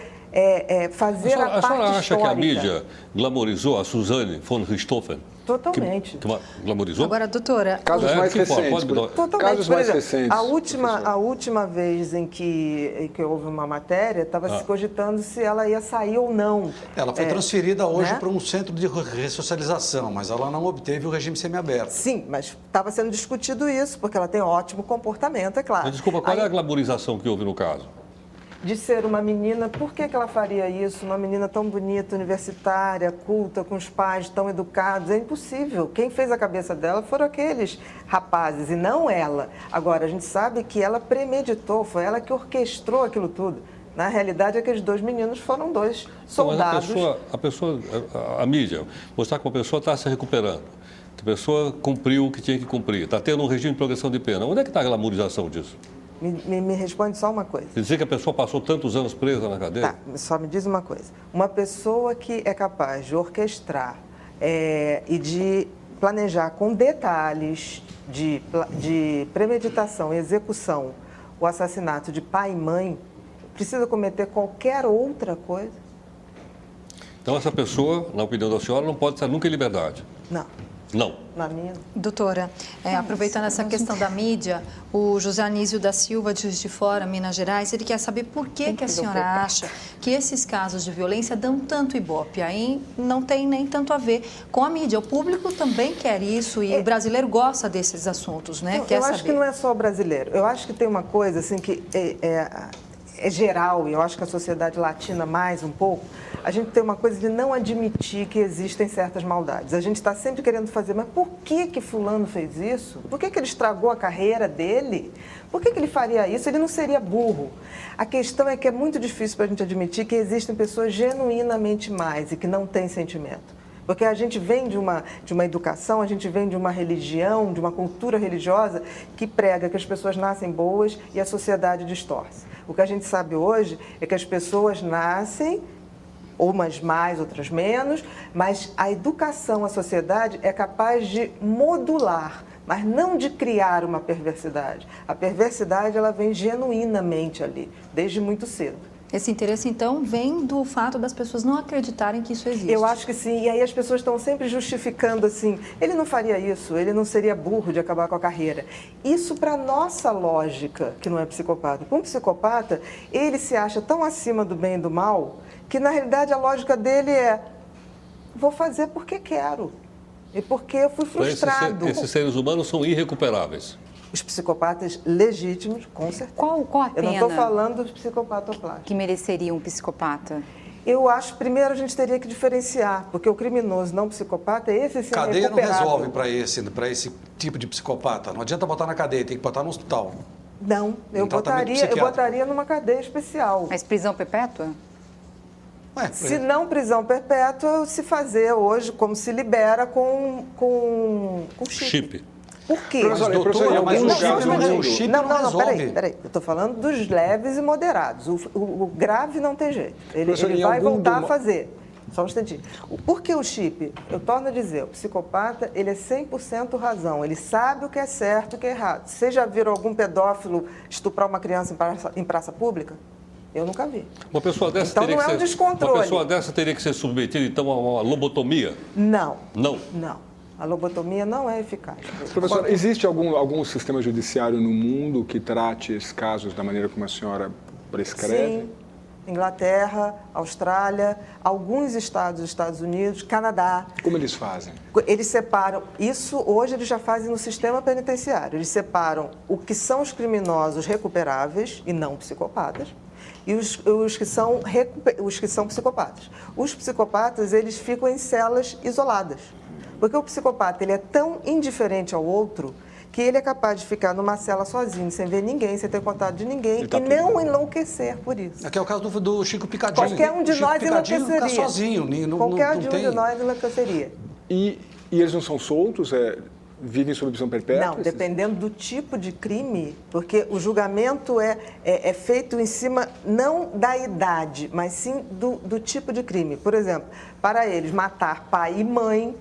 fazer a parte histórica. A senhora acha que a mídia glamorizou a Suzane von Richthofen? Totalmente. Que glamourizou? Agora, doutora... Casos mais recentes. Totalmente. Casos mais exemplo, recentes. A última vez em que houve uma matéria, estava se cogitando se ela ia sair ou não. Ela foi transferida hoje para um centro de ressocialização, mas ela não obteve o regime semiaberto. Sim, mas estava sendo discutido isso, porque ela tem ótimo comportamento, é claro. Mas, desculpa, qual é a glamorização que houve no caso? De ser uma menina, por que ela faria isso? Uma menina tão bonita, universitária, culta, com os pais tão educados, é impossível. Quem fez a cabeça dela foram aqueles rapazes e não ela. Agora, a gente sabe que ela premeditou, foi ela que orquestrou aquilo tudo. Na realidade, aqueles dois meninos foram dois soldados. Mas a mídia, mostrar que uma pessoa está se recuperando, que a pessoa cumpriu o que tinha que cumprir, está tendo um regime de progressão de pena. Onde é que está a glamorização disso? Me responde só uma coisa. Dizer que a pessoa passou tantos anos presa na cadeia? Tá, só me diz uma coisa. Uma pessoa que é capaz de orquestrar e de planejar com detalhes de premeditação e execução o assassinato de pai e mãe, precisa cometer qualquer outra coisa? Então, essa pessoa, na opinião da senhora, não pode estar nunca em liberdade? Não. Não. Na minha. Doutora, aproveitando essa questão da mídia, o José Anísio da Silva, de Juiz de Fora, Minas Gerais, ele quer saber por que a senhora acha que esses casos de violência dão tanto ibope. Aí não tem nem tanto a ver com a mídia. O público também quer isso e o brasileiro gosta desses assuntos, né? Eu acho que não é só o brasileiro. Eu acho que tem uma coisa assim que é geral, e eu acho que a sociedade latina mais um pouco, a gente tem uma coisa de não admitir que existem certas maldades. A gente está sempre querendo fazer, mas por que fulano fez isso? Por que ele estragou a carreira dele? Por que ele faria isso? Ele não seria burro. A questão é que é muito difícil para a gente admitir que existem pessoas genuinamente más e que não têm sentimento. Porque a gente vem de uma educação, a gente vem de uma religião, de uma cultura religiosa que prega que as pessoas nascem boas e a sociedade distorce. O que a gente sabe hoje é que as pessoas nascem, umas mais, outras menos, mas a educação, a sociedade é capaz de modular, mas não de criar uma perversidade. A perversidade, ela vem genuinamente ali, desde muito cedo. Esse interesse, então, vem do fato das pessoas não acreditarem que isso existe. Eu acho que sim, e aí as pessoas estão sempre justificando assim, ele não faria isso, ele não seria burro de acabar com a carreira. Isso para nossa lógica, que não é psicopata. Com um psicopata, ele se acha tão acima do bem e do mal, que na realidade a lógica dele é, vou fazer porque quero, e porque eu fui frustrado. Esses seres humanos são irrecuperáveis. Os psicopatas legítimos, com certeza. Qual a pena? Eu não estou falando de psicopata plástico. Que mereceria um psicopata? Eu acho, primeiro, a gente teria que diferenciar, porque o criminoso não psicopata, esse sim é Cadeia não recuperável. resolve para esse tipo de psicopata. Não adianta botar na cadeia, tem que botar no hospital. Não, eu tratamento botaria psiquiátrico. numa cadeia especial. Mas prisão perpétua? Ué, Se não prisão perpétua, se fazer hoje, como se libera com chip. Por quê? Professor, doutora, em algum mas o lugar chip do não- mundo... o chip Não, resolve. peraí. Eu estou falando dos leves e moderados. O grave não tem jeito. Professor, Ele em vai algum voltar do- a fazer. Só um instantinho. Por que o chip? Eu torno a dizer, o psicopata, ele é 100% razão. Ele sabe o que é certo e o que é errado. Vocês já viram algum pedófilo estuprar uma criança em praça pública? Eu nunca vi. Uma pessoa dessa Então teria não que é um ser, descontrole. Uma pessoa dessa teria que ser submetida, então, a uma lobotomia? Não. Não. Não. A lobotomia não é eficaz. Professor, existe algum sistema judiciário no mundo que trate esses casos da maneira como a senhora prescreve? Sim. Inglaterra, Austrália, alguns estados dos Estados Unidos, Canadá. Como eles fazem? Eles separam, isso hoje eles já fazem no sistema penitenciário, eles separam o que são os criminosos recuperáveis e não psicopatas e os que são psicopatas. Os psicopatas, eles ficam em celas isoladas, porque o psicopata ele é tão indiferente ao outro que ele é capaz de ficar numa cela sozinho, sem ver ninguém, sem ter contato de ninguém e não enlouquecer por isso. Aqui é o caso do Chico Picadinho. Qualquer um de Chico nós Picadinho enlouqueceria. fica sozinho, Qualquer não um tem. de nós enlouqueceria. E eles não são soltos? Vivem sob prisão perpétua? Não, dependendo do tipo de crime, porque o julgamento é feito em cima não da idade, mas sim do tipo de crime. Por exemplo, para eles matar pai e mãe,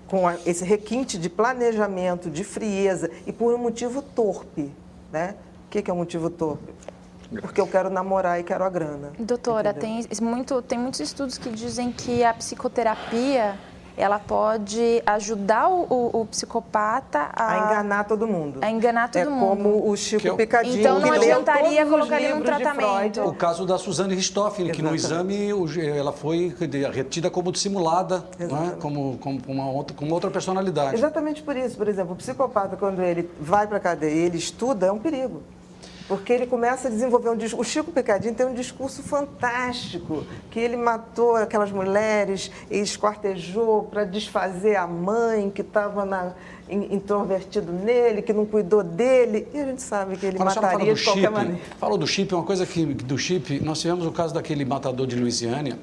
com esse requinte de planejamento, de frieza e por um motivo torpe, né? O que é um motivo torpe? Porque eu quero namorar e quero a grana. Doutora, entendeu? tem muitos estudos que dizem que a psicoterapia ela pode ajudar o psicopata A enganar todo mundo. A enganar todo mundo. É como o Chico Picadinho. Então não que leu adiantaria todos os colocar ele num livros de tratamento. Freud. O caso da Suzane Richthofen, que no exame ela foi retida como dissimulada, não é? como uma outra personalidade. Exatamente por isso. Por exemplo, o psicopata, quando ele vai para a cadeia e ele estuda, é um perigo. Porque ele começa a desenvolver um discurso. O Chico Picadinho tem um discurso fantástico, que ele matou aquelas mulheres e esquartejou para desfazer a mãe que estava introvertido nele, que não cuidou dele. E a gente sabe que ele Quando a senhora mataria de qualquer maneira. Falou do chip, uma coisa que do chip, nós tivemos o caso daquele matador de Louisiana.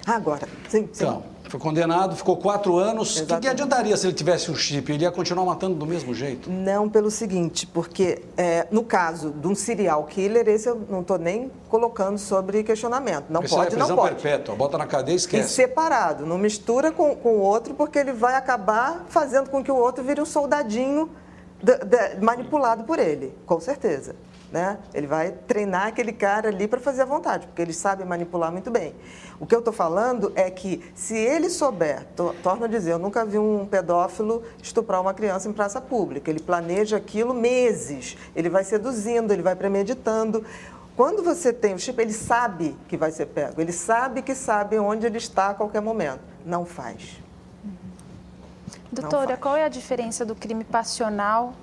Agora, sim. Então, foi condenado, ficou 4 anos. O que Exatamente. adiantaria se ele tivesse um chip? Ele ia continuar matando do mesmo jeito. Não pelo seguinte, porque no caso de um serial killer, esse eu não estou nem colocando sobre questionamento. Não Esse pode, é não prisão pode. perpétua, bota na cadeia e E esquece. separado, não mistura com o outro, porque ele vai acabar fazendo com que o outro vire um soldadinho manipulado por ele, com certeza. Né? Ele vai treinar aquele cara ali para fazer a vontade, porque eles sabem manipular muito bem. O que eu estou falando é que, se ele souber, torno a dizer, eu nunca vi um pedófilo estuprar uma criança em praça pública. Ele planeja aquilo meses, ele vai seduzindo, ele vai premeditando. Quando você tem o chip, ele sabe que vai ser pego, ele sabe onde ele está a qualquer momento. Não faz. Doutora, qual é a diferença do crime passional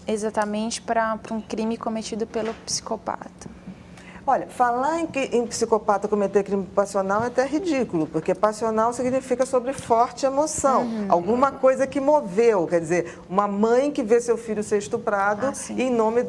exatamente para um crime cometido pelo psicopata? Olha, falar em psicopata cometer crime passional é até ridículo, porque passional significa sobre forte emoção. Alguma coisa que moveu, quer dizer, uma mãe que vê seu filho ser estuprado e em nome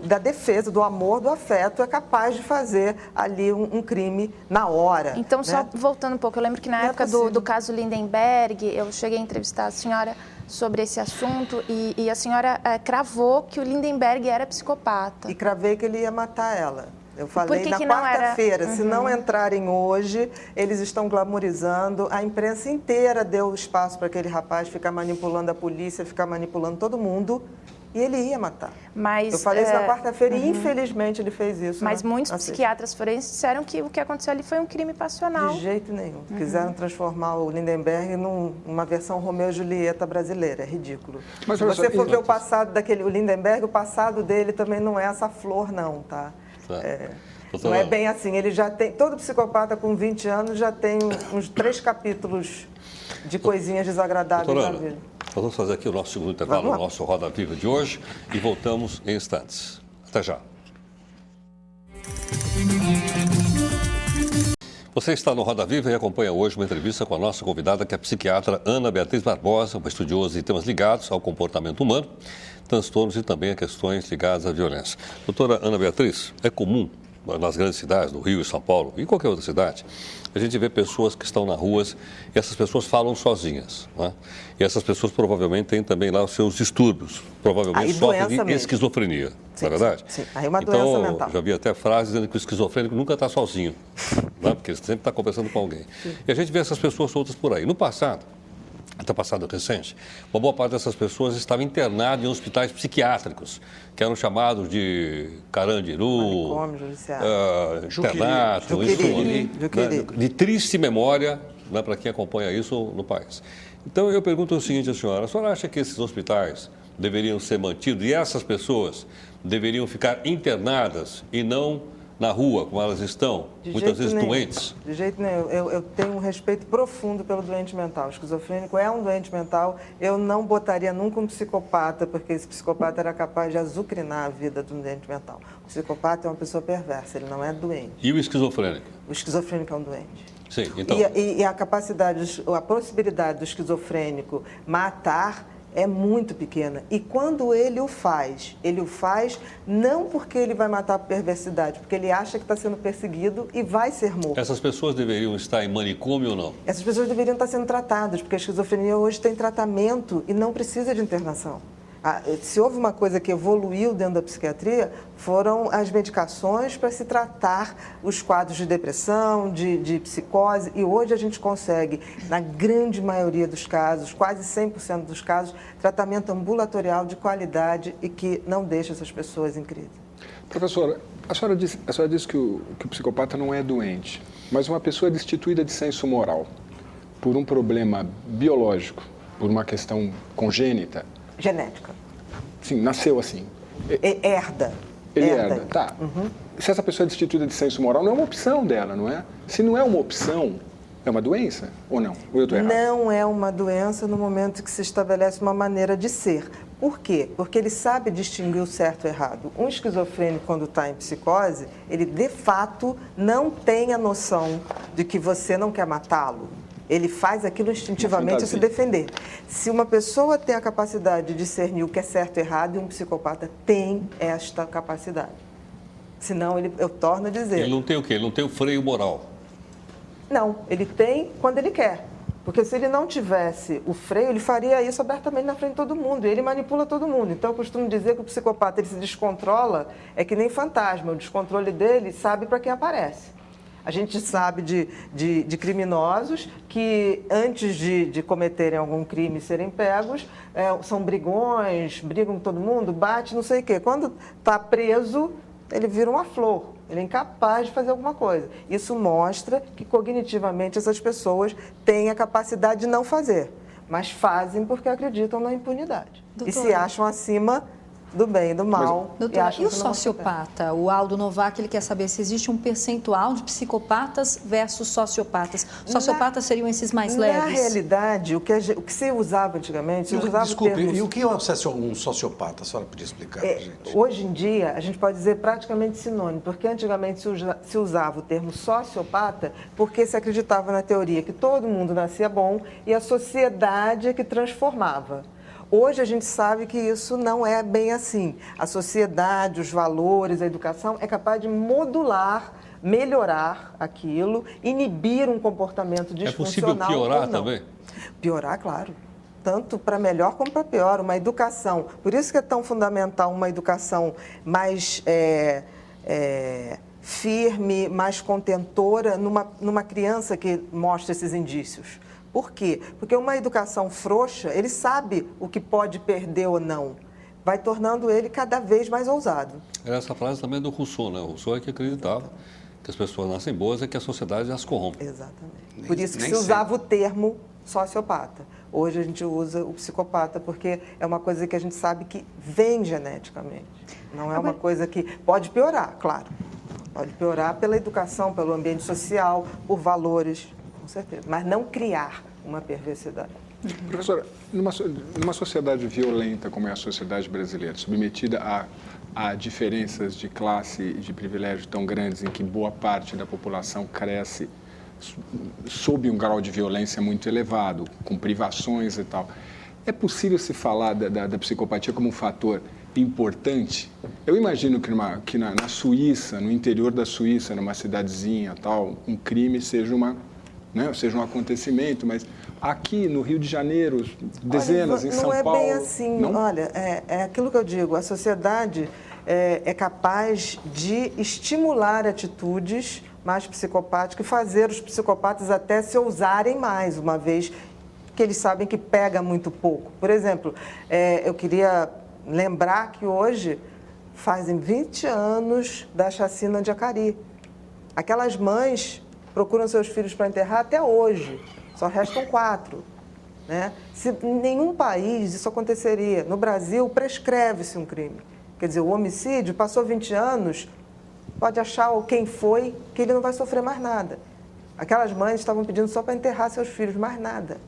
da defesa, do amor, do afeto, é capaz de fazer ali um crime na hora. Então, né? só voltando um pouco, eu lembro que na época do caso Lindenberg, eu cheguei a entrevistar a senhora sobre esse assunto e a senhora cravou que o Lindenberg era psicopata. E cravei que ele ia matar ela. Eu falei que na que não quarta-feira, se não entrarem hoje, eles estão glamorizando. A imprensa inteira deu espaço para aquele rapaz ficar manipulando a polícia, ficar manipulando todo mundo. E ele ia matar. Mas, eu falei isso na quarta-feira e, infelizmente, ele fez isso. Mas muitos psiquiatras forenses disseram que o que aconteceu ali foi um crime passional. De jeito nenhum. Quiseram transformar o Lindenberg numa versão Romeu e Julieta brasileira. É ridículo. Mas, se você for ver o passado o Lindenberg, o passado dele também não é essa flor, não, tá? Não é bem assim. Ele já tem... Todo psicopata com 20 anos já tem uns 3 capítulos de coisinhas desagradáveis na vida. Nós vamos fazer aqui o nosso segundo intervalo, o nosso Roda Viva de hoje, e voltamos em instantes. Até já. Você está no Roda Viva e acompanha hoje uma entrevista com a nossa convidada, que é a psiquiatra Ana Beatriz Barbosa, uma estudiosa de temas ligados ao comportamento humano, transtornos e também a questões ligadas à violência. Doutora Ana Beatriz, é comum nas grandes cidades, no Rio e São Paulo, e qualquer outra cidade, a gente vê pessoas que estão nas ruas e essas pessoas falam sozinhas, né? E essas pessoas provavelmente têm também lá os seus distúrbios, provavelmente sofrem de esquizofrenia, não é verdade? Sim, aí é uma doença mental. Já vi até frases dizendo que o esquizofrênico nunca está sozinho, né? Porque ele sempre está conversando com alguém. E a gente vê essas pessoas soltas por aí. No passado, até passado recente, uma boa parte dessas pessoas estava internada em hospitais psiquiátricos, que eram chamados de Carandiru, internato, de triste memória, né, para quem acompanha isso no país. Então eu pergunto o seguinte à senhora acha que esses hospitais deveriam ser mantidos e essas pessoas deveriam ficar internadas e não na rua, como elas estão, muitas vezes doentes? De jeito nenhum. Eu tenho um respeito profundo pelo doente mental. O esquizofrênico é um doente mental. Eu não botaria nunca um psicopata, porque esse psicopata era capaz de azucrinar a vida de um doente mental. O psicopata é uma pessoa perversa, ele não é doente. E o esquizofrênico? O esquizofrênico é um doente. Sim, então... E a capacidade, a possibilidade do esquizofrênico matar é muito pequena. E quando ele o faz não porque ele vai matar por perversidade, porque ele acha que está sendo perseguido e vai ser morto. Essas pessoas deveriam estar em manicômio ou não? Essas pessoas deveriam estar sendo tratadas, porque a esquizofrenia hoje tem tratamento e não precisa de internação. Se houve uma coisa que evoluiu dentro da psiquiatria, foram as medicações para se tratar os quadros de depressão, de psicose, e hoje a gente consegue, na grande maioria dos casos, quase 100% dos casos, tratamento ambulatorial de qualidade e que não deixa essas pessoas em crise. Professora, a senhora disse que o psicopata não é doente, mas uma pessoa destituída de senso moral por um problema biológico, por uma questão congênita, genética. Sim, nasceu assim. Herda. Ele herda, tá. Se essa pessoa é destituída de senso moral, não é uma opção dela, não é? Se não é uma opção, é uma doença ou não? Ou eu estou errado? Não é uma doença no momento que se estabelece uma maneira de ser. Por quê? Porque ele sabe distinguir o certo e o errado. Um esquizofrênico, quando está em psicose, ele de fato não tem a noção de que você não quer matá-lo. Ele faz aquilo instintivamente a se defender. Se uma pessoa tem a capacidade de discernir o que é certo e errado, um psicopata tem esta capacidade. Senão, eu torno a dizer... Ele não tem o quê? Ele não tem o freio moral. Não, ele tem quando ele quer. Porque se ele não tivesse o freio, ele faria isso abertamente na frente de todo mundo. E ele manipula todo mundo. Então, eu costumo dizer que o psicopata ele se descontrola, é que nem fantasma. O descontrole dele sabe para quem aparece. A gente sabe de criminosos que, antes de cometerem algum crime e serem pegos, são brigões, brigam com todo mundo, bate, não sei o quê. Quando está preso, ele vira uma flor, ele é incapaz de fazer alguma coisa. Isso mostra que, cognitivamente, essas pessoas têm a capacidade de não fazer, mas fazem porque acreditam na impunidade. Doutora. E se acham acima do bem e do mal. Doutora, e o que não vão ser sociopata? O Aldo Novak, ele quer saber se existe um percentual de psicopatas versus sociopatas. Sociopatas seriam esses mais leves? Na realidade, o que se usava antigamente... se usava Desculpe, termos... e o que é um sociopata? A senhora podia explicar para a gente? Hoje em dia, a gente pode dizer praticamente sinônimo, porque antigamente se usava o termo sociopata porque se acreditava na teoria que todo mundo nascia bom e a sociedade é que transformava. Hoje a gente sabe que isso não é bem assim. A sociedade, os valores, a educação é capaz de modular, melhorar aquilo, inibir um comportamento disfuncional. É possível piorar ou não. também? Piorar, claro. Tanto para melhor como para pior. Uma educação. Por isso que é tão fundamental uma educação mais firme, mais contentora numa criança que mostra esses indícios. Por quê? Porque uma educação frouxa, ele sabe o que pode perder ou não. Vai tornando ele cada vez mais ousado. Era essa frase também do Rousseau, né? O Rousseau é que acreditava que as pessoas nascem boas e que a sociedade as corrompe. Exatamente. Por isso que se usava o termo sociopata. Hoje a gente usa o psicopata porque é uma coisa que a gente sabe que vem geneticamente. Não é uma coisa que pode piorar, claro. Pode piorar pela educação, pelo ambiente social, por valores, com certeza. Mas não criar uma perversidade. Professora, numa sociedade violenta como é a sociedade brasileira, submetida a diferenças de classe e de privilégio tão grandes, em que boa parte da população cresce sob um grau de violência muito elevado, com privações e tal, é possível se falar da psicopatia como um fator importante? Eu imagino que na Suíça, no interior da Suíça, numa cidadezinha tal, um crime seja um acontecimento, mas aqui no Rio de Janeiro, dezenas, em São Paulo... Não é bem assim. Não? Olha, é aquilo que eu digo, a sociedade é capaz de estimular atitudes mais psicopáticas e fazer os psicopatas até se ousarem mais, uma vez que eles sabem que pega muito pouco. Por exemplo, eu queria lembrar que hoje fazem 20 anos da chacina de Acari. Aquelas mães procuram seus filhos para enterrar até hoje, só restam 4. Né? Se em nenhum país isso aconteceria. No Brasil, prescreve-se um crime. Quer dizer, o homicídio passou 20 anos, pode achar quem foi, que ele não vai sofrer mais nada. Aquelas mães estavam pedindo só para enterrar seus filhos, mais nada.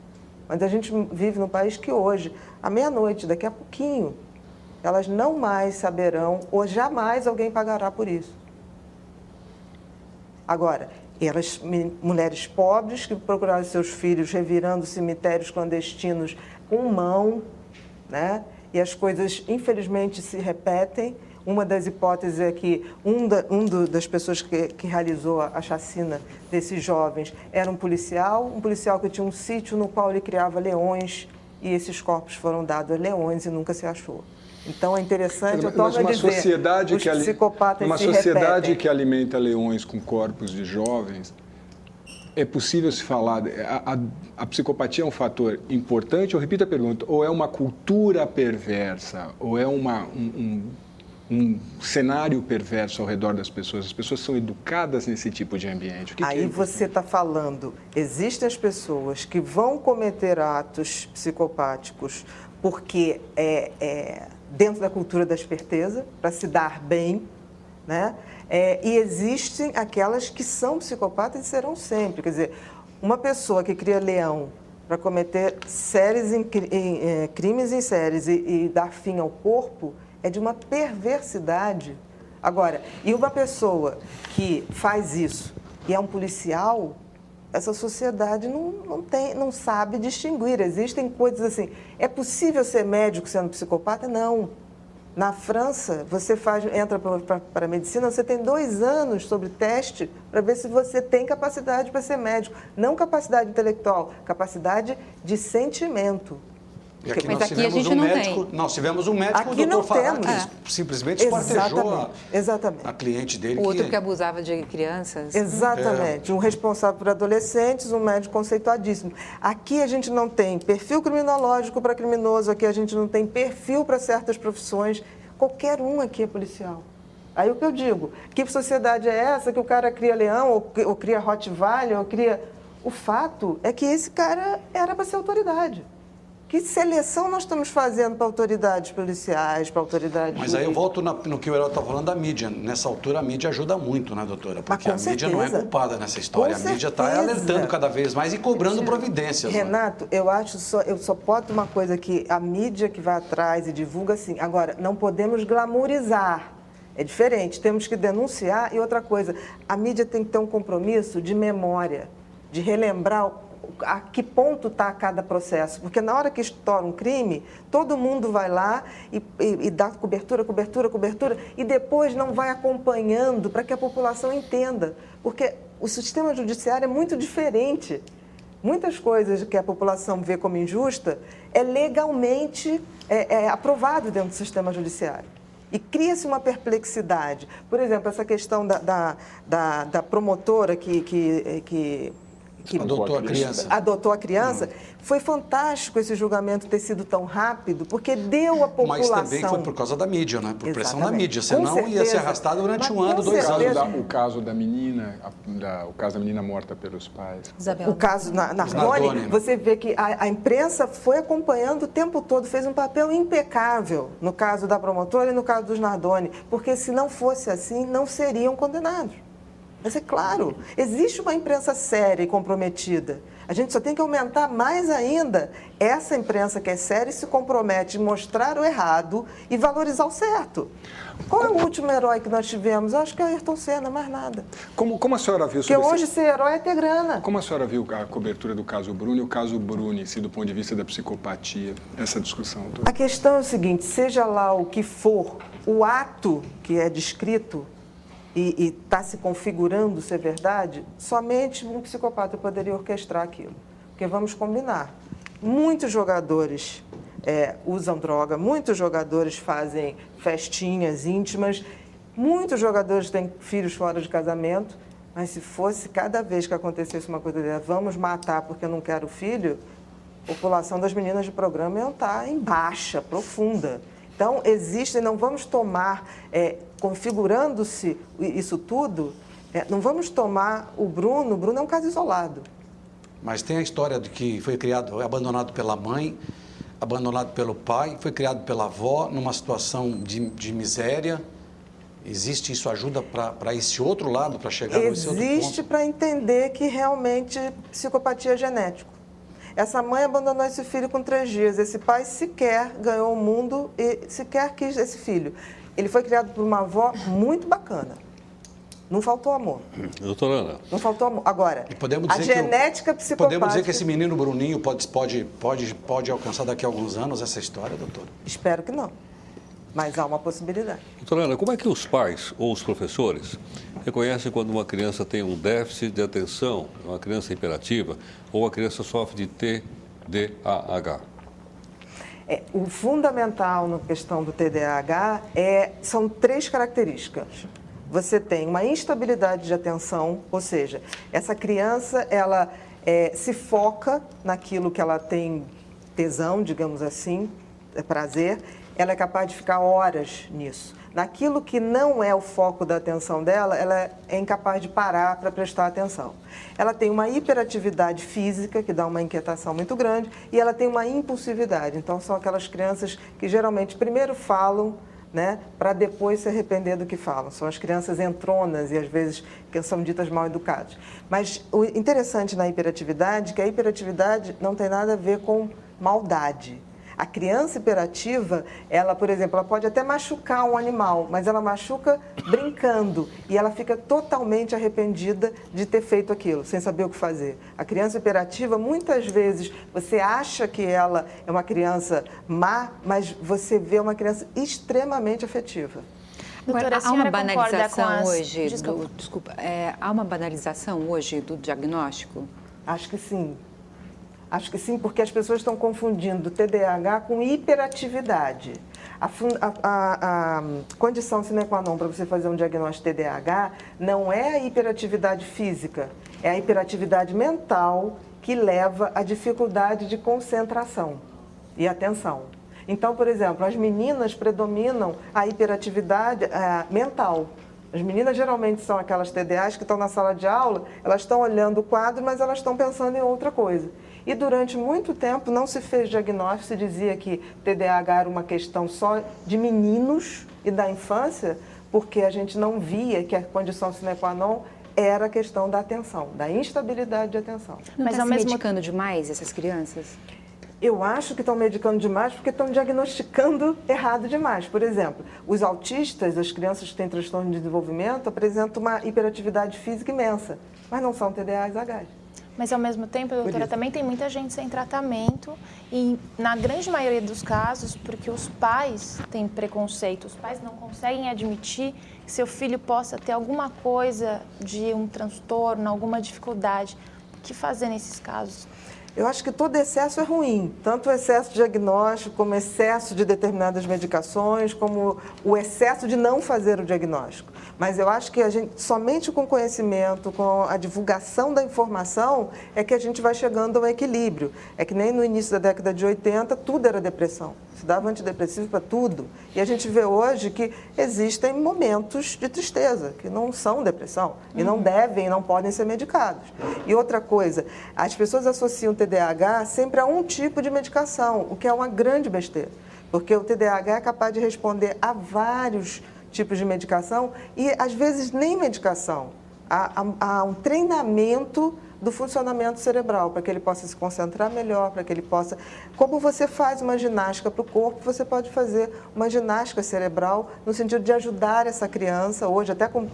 Mas a gente vive num país que hoje, à meia-noite, daqui a pouquinho, elas não mais saberão ou jamais alguém pagará por isso. Agora, elas, mulheres pobres que procuraram seus filhos revirando cemitérios clandestinos com mão, né? E as coisas, infelizmente, se repetem. Uma das hipóteses é que das pessoas que realizou a chacina desses jovens era um policial que tinha um sítio no qual ele criava leões e esses corpos foram dados a leões e nunca se achou. Então é interessante, eu torno a dizer, os psicopatas uma sociedade que alimenta leões com corpos de jovens, é possível se falar, a psicopatia é um fator importante, eu repito a pergunta, ou é uma cultura perversa, ou é um cenário perverso ao redor das pessoas? As pessoas são educadas nesse tipo de ambiente. Aí você está falando, existem as pessoas que vão cometer atos psicopáticos porque dentro da cultura da esperteza, para se dar bem, né? E existem aquelas que são psicopatas e serão sempre. Quer dizer, uma pessoa que cria leão para cometer crimes em séries e dar fim ao corpo é de uma perversidade. Agora, e uma pessoa que faz isso e é um policial, essa sociedade não sabe distinguir. Existem coisas assim. É possível ser médico sendo psicopata? Não. Na França, você entra para a medicina, você tem 2 anos sobre teste para ver se você tem capacidade para ser médico. Não capacidade intelectual, capacidade de sentimento. E aqui Mas nós aqui a gente não tem. Nós tivemos um médico, Aqui o não Dr. Fará, temos. que simplesmente esquartejou Exatamente. a cliente dele. O outro que abusava de crianças. Exatamente. Um responsável por adolescentes, um médico conceituadíssimo. Aqui a gente não tem perfil criminológico para criminoso, aqui a gente não tem perfil para certas profissões. Qualquer um aqui é policial. Aí o que eu digo, que sociedade é essa que o cara cria leão, ou cria Rottweiler, ou cria... O fato é que esse cara era para ser autoridade. Que seleção nós estamos fazendo para autoridades policiais, para autoridades... Mas aí eu volto no que o Herói está falando da mídia. Nessa altura, a mídia ajuda muito, né, doutora? Porque a mídia não é culpada nessa história. A mídia está alertando cada vez mais e cobrando providências. Renato, né? Eu só boto uma coisa que a mídia que vai atrás e divulga, assim. Agora, não podemos glamourizar. É diferente, temos que denunciar. E outra coisa, a mídia tem que ter um compromisso de memória, de relembrar a que ponto está cada processo. Porque na hora que estoura um crime, todo mundo vai lá e dá cobertura, e depois não vai acompanhando para que a população entenda. Porque o sistema judiciário é muito diferente. Muitas coisas que a população vê como injusta é legalmente aprovado dentro do sistema judiciário. E cria-se uma perplexidade. Por exemplo, essa questão da promotora que adotou a criança. Foi fantástico esse julgamento ter sido tão rápido, porque deu à população... Mas também foi por causa da mídia, né? Por pressão da mídia. Senão ia ser arrastado durante um ano, 2 anos. O caso da menina, o caso da menina morta pelos pais. O caso Nardoni, você vê que a imprensa foi acompanhando o tempo todo, fez um papel impecável no caso da promotora e no caso dos Nardoni, porque se não fosse assim, não seriam condenados. Mas é claro, existe uma imprensa séria e comprometida. A gente só tem que aumentar mais ainda essa imprensa que é séria e se compromete em mostrar o errado e valorizar o certo. Qual é o último herói que nós tivemos? Eu acho que é o Ayrton Senna, mais nada. Como a senhora viu... Porque hoje ser herói é ter grana. Como a senhora viu a cobertura do caso Bruni e o caso Bruni, se do ponto de vista da psicopatia, essa discussão toda? A questão é o seguinte, seja lá o que for, o ato que é descrito e está se configurando ser verdade, somente um psicopata poderia orquestrar aquilo. Porque vamos combinar, muitos jogadores usam droga, muitos jogadores fazem festinhas íntimas, muitos jogadores têm filhos fora de casamento, mas se fosse cada vez que acontecesse uma coisa dessa, vamos matar porque eu não quero filho, a população das meninas de programa ia estar em baixa, profunda. Então, existe, não vamos tomar, configurando-se isso tudo, não vamos tomar o Bruno é um caso isolado. Mas tem a história de que foi criado, abandonado pela mãe, abandonado pelo pai, foi criado pela avó numa situação de miséria. Existe isso, ajuda para esse outro lado, para chegar nesse outro ponto? Existe para entender que realmente psicopatia é genético. Essa mãe abandonou esse filho com 3 dias. Esse pai sequer ganhou o mundo e sequer quis esse filho. Ele foi criado por uma avó muito bacana. Não faltou amor. Doutora Ana. Não faltou amor. Agora, a genética psicopática... Podemos dizer que esse menino Bruninho pode alcançar daqui a alguns anos essa história, doutora? Espero que não. Mas há uma possibilidade. Doutora Ana, como é que os pais ou os professores reconhecem quando uma criança tem um déficit de atenção, uma criança hiperativa, ou a criança sofre de TDAH? O fundamental na questão do TDAH são 3 características. Você tem uma instabilidade de atenção, ou seja, essa criança ela se foca naquilo que ela tem tesão, digamos assim, prazer, ela é capaz de ficar horas nisso. Naquilo que não é o foco da atenção dela, ela é incapaz de parar para prestar atenção. Ela tem uma hiperatividade física, que dá uma inquietação muito grande, e ela tem uma impulsividade. Então, são aquelas crianças que geralmente primeiro falam, né, para depois se arrepender do que falam. São as crianças entronas e, às vezes, que são ditas mal educadas. Mas o interessante na hiperatividade é que a hiperatividade não tem nada a ver com maldade. A criança hiperativa, ela, por exemplo, ela pode até machucar um animal, mas ela machuca brincando e ela fica totalmente arrependida de ter feito aquilo, sem saber o que fazer. A criança hiperativa, muitas vezes, você acha que ela é uma criança má, mas você vê uma criança extremamente afetiva. Agora, há uma banalização hoje, há uma banalização hoje do diagnóstico? Acho que sim. Acho que sim, porque as pessoas estão confundindo TDAH com hiperatividade. A condição sine qua non para você fazer um diagnóstico de TDAH não é a hiperatividade física, é a hiperatividade mental que leva à dificuldade de concentração e atenção. Então, por exemplo, as meninas predominam a hiperatividade mental. As meninas geralmente são aquelas TDAs que estão na sala de aula, elas estão olhando o quadro, mas elas estão pensando em outra coisa. E durante muito tempo não se fez diagnóstico, se dizia que TDAH era uma questão só de meninos e da infância, porque a gente não via que a condição sine qua non era a questão da atenção, da instabilidade de atenção. Não Mas está ao se mesmo medicando demais essas crianças? Eu acho que estão medicando demais porque estão diagnosticando errado demais. Por exemplo, os autistas, as crianças que têm transtorno de desenvolvimento, apresentam uma hiperatividade física imensa, mas não são TDAH. Mas, ao mesmo tempo, doutora, também tem muita gente sem tratamento e, na grande maioria dos casos, porque os pais têm preconceito, os pais não conseguem admitir que seu filho possa ter alguma coisa de um transtorno, alguma dificuldade. O que fazer nesses casos? Eu acho que todo excesso é ruim, tanto o excesso de diagnóstico, como o excesso de determinadas medicações, como o excesso de não fazer o diagnóstico. Mas eu acho que a gente, somente com conhecimento, com a divulgação da informação, é que a gente vai chegando a um equilíbrio. É que nem no início da década de 80, tudo era depressão. Se dava antidepressivo para tudo. E a gente vê hoje que existem momentos de tristeza, que não são depressão, e não devem, não podem ser medicados. E outra coisa, as pessoas associam o TDAH sempre a um tipo de medicação, o que é uma grande besteira. Porque o TDAH é capaz de responder a vários tipos de medicação e, às vezes, nem medicação. Há um treinamento do funcionamento cerebral, para que ele possa se concentrar melhor, para que ele possa... Como você faz uma ginástica para o corpo, você pode fazer uma ginástica cerebral no sentido de ajudar essa criança, hoje até com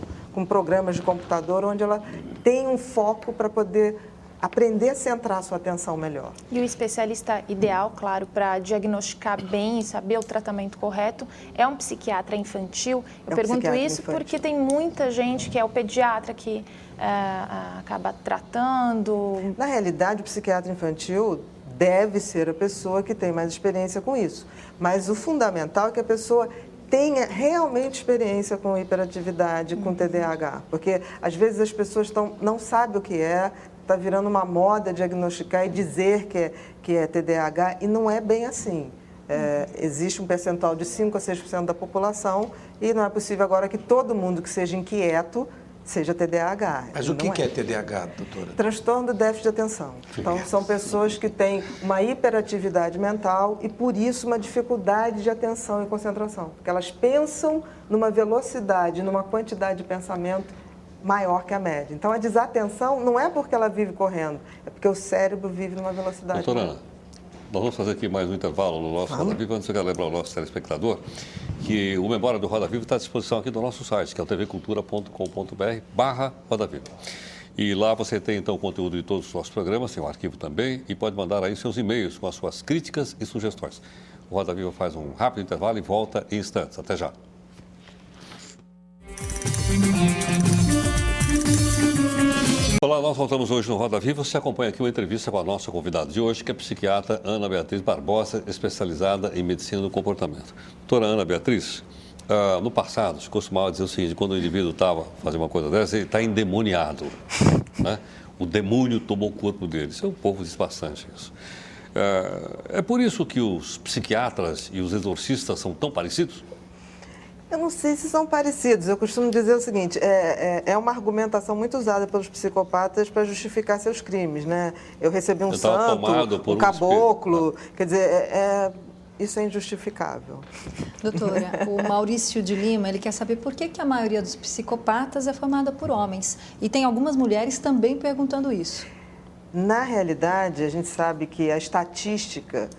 programas de computador, onde ela tem um foco para poder aprender a centrar a sua atenção melhor. E o especialista ideal, claro, para diagnosticar bem e saber o tratamento correto é um psiquiatra infantil. Eu pergunto isso porque tem muita gente que é o pediatra que acaba tratando. Na realidade, o psiquiatra infantil deve ser a pessoa que tem mais experiência com isso. Mas o fundamental é que a pessoa tenha realmente experiência com hiperatividade, com TDAH. Porque, às vezes, as pessoas não sabem o que é, está virando uma moda diagnosticar e dizer que é TDAH, e não é bem assim. Existe um percentual de 5% a 6% da população e não é possível agora que todo mundo que seja inquieto seja TDAH. Mas o que é TDAH, doutora? Transtorno do déficit de atenção. Então, são pessoas que têm uma hiperatividade mental e, por isso, uma dificuldade de atenção e concentração. Porque elas pensam numa velocidade, numa quantidade de pensamento maior que a média. Então, a desatenção não é porque ela vive correndo, é porque o cérebro vive numa velocidade Doutora maior. Ana, nós vamos fazer aqui mais um intervalo no nosso Roda Viva. Antes eu quero lembrar ao nosso telespectador que o Memória do Roda Viva está à disposição aqui no nosso site, que é o tvcultura.com.br/Roda Viva. E lá você tem, então, o conteúdo de todos os nossos programas, tem um arquivo também, e pode mandar aí seus e-mails com as suas críticas e sugestões. O Roda Viva faz um rápido intervalo e volta em instantes. Até já. Olá, nós voltamos hoje no Roda Viva. Você acompanha aqui uma entrevista com a nossa convidada de hoje, que é a psiquiatra Ana Beatriz Barbosa, especializada em medicina do comportamento. Doutora Ana Beatriz, no passado se costumava dizer o seguinte: quando o indivíduo estava fazendo uma coisa dessa, ele está endemoniado, né? O demônio tomou o corpo dele. O povo diz bastante isso. É por isso que os psiquiatras e os exorcistas são tão parecidos? Eu não sei se são parecidos. Eu costumo dizer o seguinte, é uma argumentação muito usada pelos psicopatas para justificar seus crimes, né? Eu recebi um santo, um caboclo, quer dizer, isso é injustificável. Doutora, o Maurício de Lima, ele quer saber por que a maioria dos psicopatas é formada por homens. E tem algumas mulheres também perguntando isso. Na realidade, a gente sabe que a estatística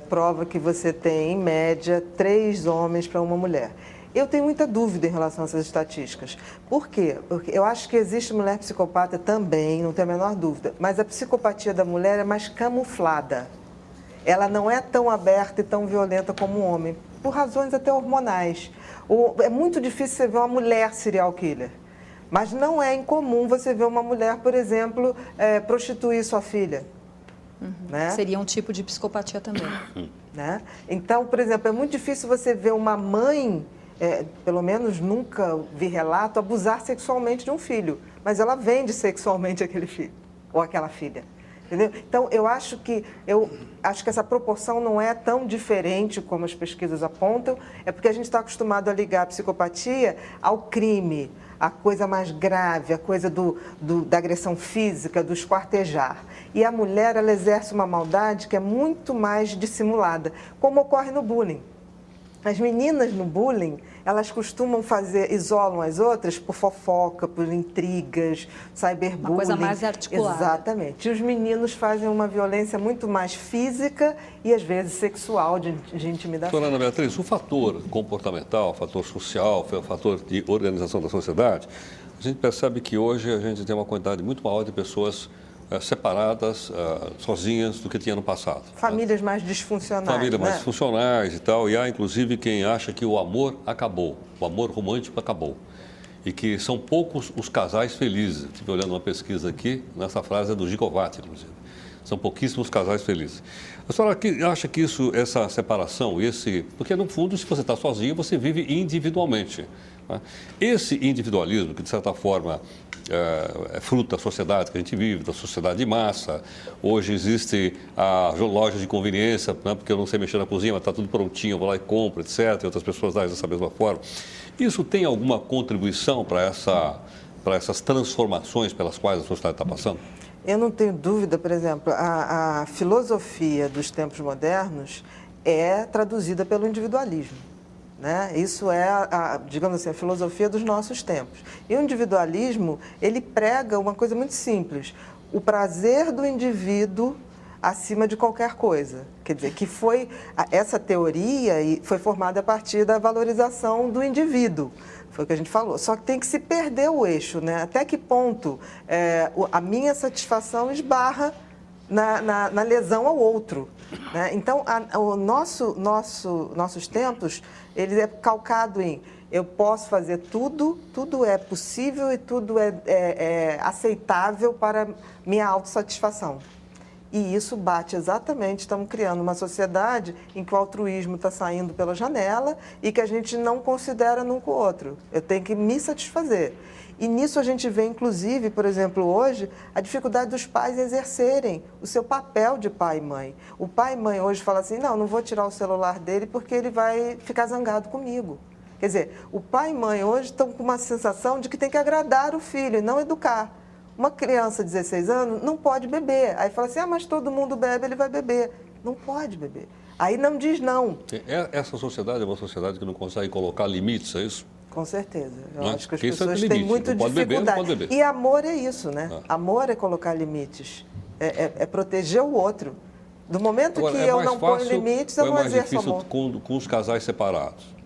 prova que você tem, em média, 3 homens para uma mulher. Eu tenho muita dúvida em relação a essas estatísticas. Por quê? Porque eu acho que existe mulher psicopata também, não tenho a menor dúvida, mas a psicopatia da mulher é mais camuflada. Ela não é tão aberta e tão violenta como o homem, por razões até hormonais. É muito difícil você ver uma mulher serial killer, mas não é incomum você ver uma mulher, por exemplo, prostituir sua filha. Né? Seria um tipo de psicopatia também. Né? Então, por exemplo, é muito difícil você ver uma mãe, pelo menos nunca vi relato, abusar sexualmente de um filho, mas ela vende sexualmente aquele filho ou aquela filha. Entendeu? Então, eu acho que essa proporção não é tão diferente como as pesquisas apontam, é porque a gente está acostumado a ligar a psicopatia ao crime, a coisa mais grave, a coisa da agressão física, do esquartejar. E a mulher, ela exerce uma maldade que é muito mais dissimulada, como ocorre no bullying. As meninas no bullying, elas costumam isolam as outras por fofoca, por intrigas, cyberbullying. Uma coisa mais articulada. Exatamente. E os meninos fazem uma violência muito mais física e, às vezes, sexual, de intimidação. Doutora Ana Beatriz, o fator comportamental, o fator social, o fator de organização da sociedade, a gente percebe que hoje a gente tem uma quantidade muito maior de pessoas separadas, sozinhas, do que tinha no passado. Famílias mais disfuncionais. Famílias mais né? disfuncionais e tal. E há, inclusive, quem acha que o amor acabou, o amor romântico acabou. E que são poucos os casais felizes. Estive olhando uma pesquisa aqui, nessa frase é do Gikovati, inclusive. São pouquíssimos casais felizes. A senhora acha que essa separação, porque no fundo, se você está sozinho, você vive individualmente. Né? Esse individualismo, que de certa forma é fruto da sociedade que a gente vive, da sociedade de massa. Hoje existe a loja de conveniência, né, porque eu não sei mexer na cozinha, mas está tudo prontinho, eu vou lá e compro, etc. E outras pessoas agem dessa mesma forma. Isso tem alguma contribuição para essas transformações pelas quais a sociedade está passando? Eu não tenho dúvida, por exemplo, a filosofia dos tempos modernos é traduzida pelo individualismo. Né? Isso é, digamos assim, a filosofia dos nossos tempos. E o individualismo, ele prega uma coisa muito simples, o prazer do indivíduo acima de qualquer coisa. Quer dizer, que essa teoria foi formada a partir da valorização do indivíduo. Foi o que a gente falou. Só que tem que se perder o eixo, né? Até que ponto a minha satisfação esbarra na lesão ao outro. Né? Então, nossos tempos, ele é calcado em eu posso fazer tudo é possível e tudo é aceitável para minha autossatisfação. E isso bate exatamente, estamos criando uma sociedade em que o altruísmo está saindo pela janela e que a gente não considera num com o outro. Eu tenho que me satisfazer. E nisso a gente vê, inclusive, por exemplo, hoje, a dificuldade dos pais exercerem o seu papel de pai e mãe. O pai e mãe hoje falam assim, não vou tirar o celular dele porque ele vai ficar zangado comigo. Quer dizer, o pai e mãe hoje estão com uma sensação de que tem que agradar o filho e não educar. Uma criança de 16 anos não pode beber. Aí fala assim, mas todo mundo bebe, ele vai beber. Não pode beber. Aí não diz não. Essa sociedade é uma sociedade que não consegue colocar limites, é isso? Com certeza. Eu Não, acho que as porque isso pessoas é têm limite. muita Não pode beber, dificuldade. não pode beber. E amor é isso, né? Amor é colocar limites. É proteger o outro. Do momento Agora, que é eu mais não ponho fácil limites, ou eu é não mais exerço difícil amor. com os casais separados?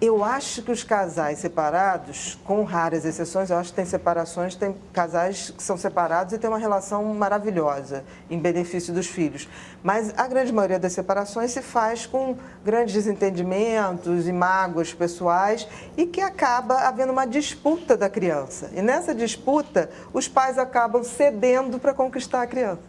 Eu acho que os casais separados, com raras exceções, eu acho que tem separações, tem casais que são separados e têm uma relação maravilhosa em benefício dos filhos. Mas a grande maioria das separações se faz com grandes desentendimentos e mágoas pessoais e que acaba havendo uma disputa da criança. E nessa disputa, os pais acabam cedendo para conquistar a criança.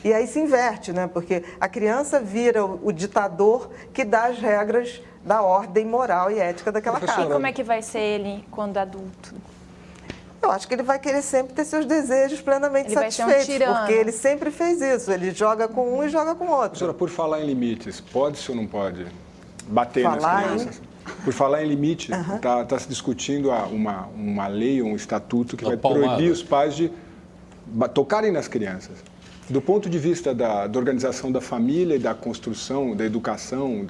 E aí se inverte, né? Porque a criança vira o ditador que dá as regras da ordem moral e ética daquela casa. E como é que vai ser ele quando adulto? Eu acho que ele vai querer sempre ter seus desejos plenamente Ele vai ser um satisfeitos, tirano. porque ele sempre fez isso. Ele joga com um e joga com o outro. Professora, por falar em limites, pode-se ou não pode bater nas Falar crianças? Por falar em limite, está se discutindo uma lei, um estatuto que vai proibir os pais de tocarem nas crianças. Do ponto de vista da organização da família e da construção, da educação,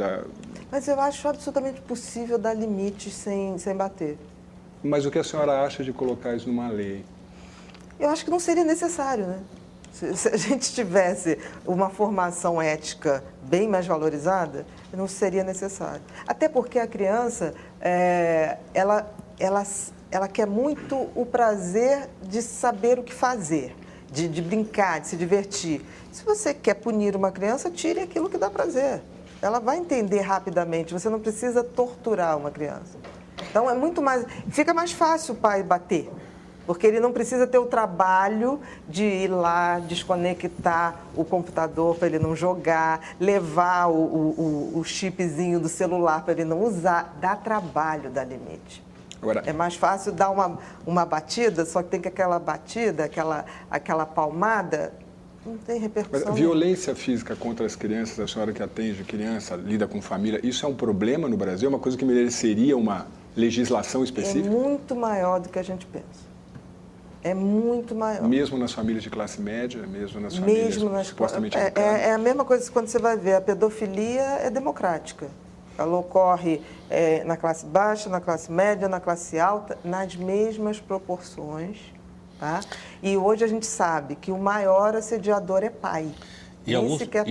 Mas eu acho absolutamente possível dar limites sem bater. Mas o que a senhora acha de colocar isso numa lei? Eu acho que não seria necessário, né? Se a gente tivesse uma formação ética bem mais valorizada, não seria necessário. Até porque a criança, ela quer muito o prazer de saber o que fazer, de brincar, de se divertir. Se você quer punir uma criança, tire aquilo que dá prazer. Ela vai entender rapidamente, você não precisa torturar uma criança. Então, fica mais fácil o pai bater, porque ele não precisa ter o trabalho de ir lá, desconectar o computador para ele não jogar, levar o chipzinho do celular para ele não usar. Dá trabalho, dá limite. Agora, é mais fácil dar uma batida, só que tem que aquela batida, aquela palmada, não tem repercussão. Mas violência física contra as crianças, a senhora que atende criança, lida com família, isso é um problema no Brasil? É uma coisa que mereceria uma legislação É específica? muito maior do que a gente pensa. É muito maior. Mesmo nas famílias de classe média, mesmo nas famílias supostamente educadas? É a mesma coisa que quando você vai ver, a pedofilia é democrática. Ela ocorre na classe baixa, na classe média, na classe alta, nas mesmas proporções. Tá? E hoje a gente sabe que o maior assediador é pai. Em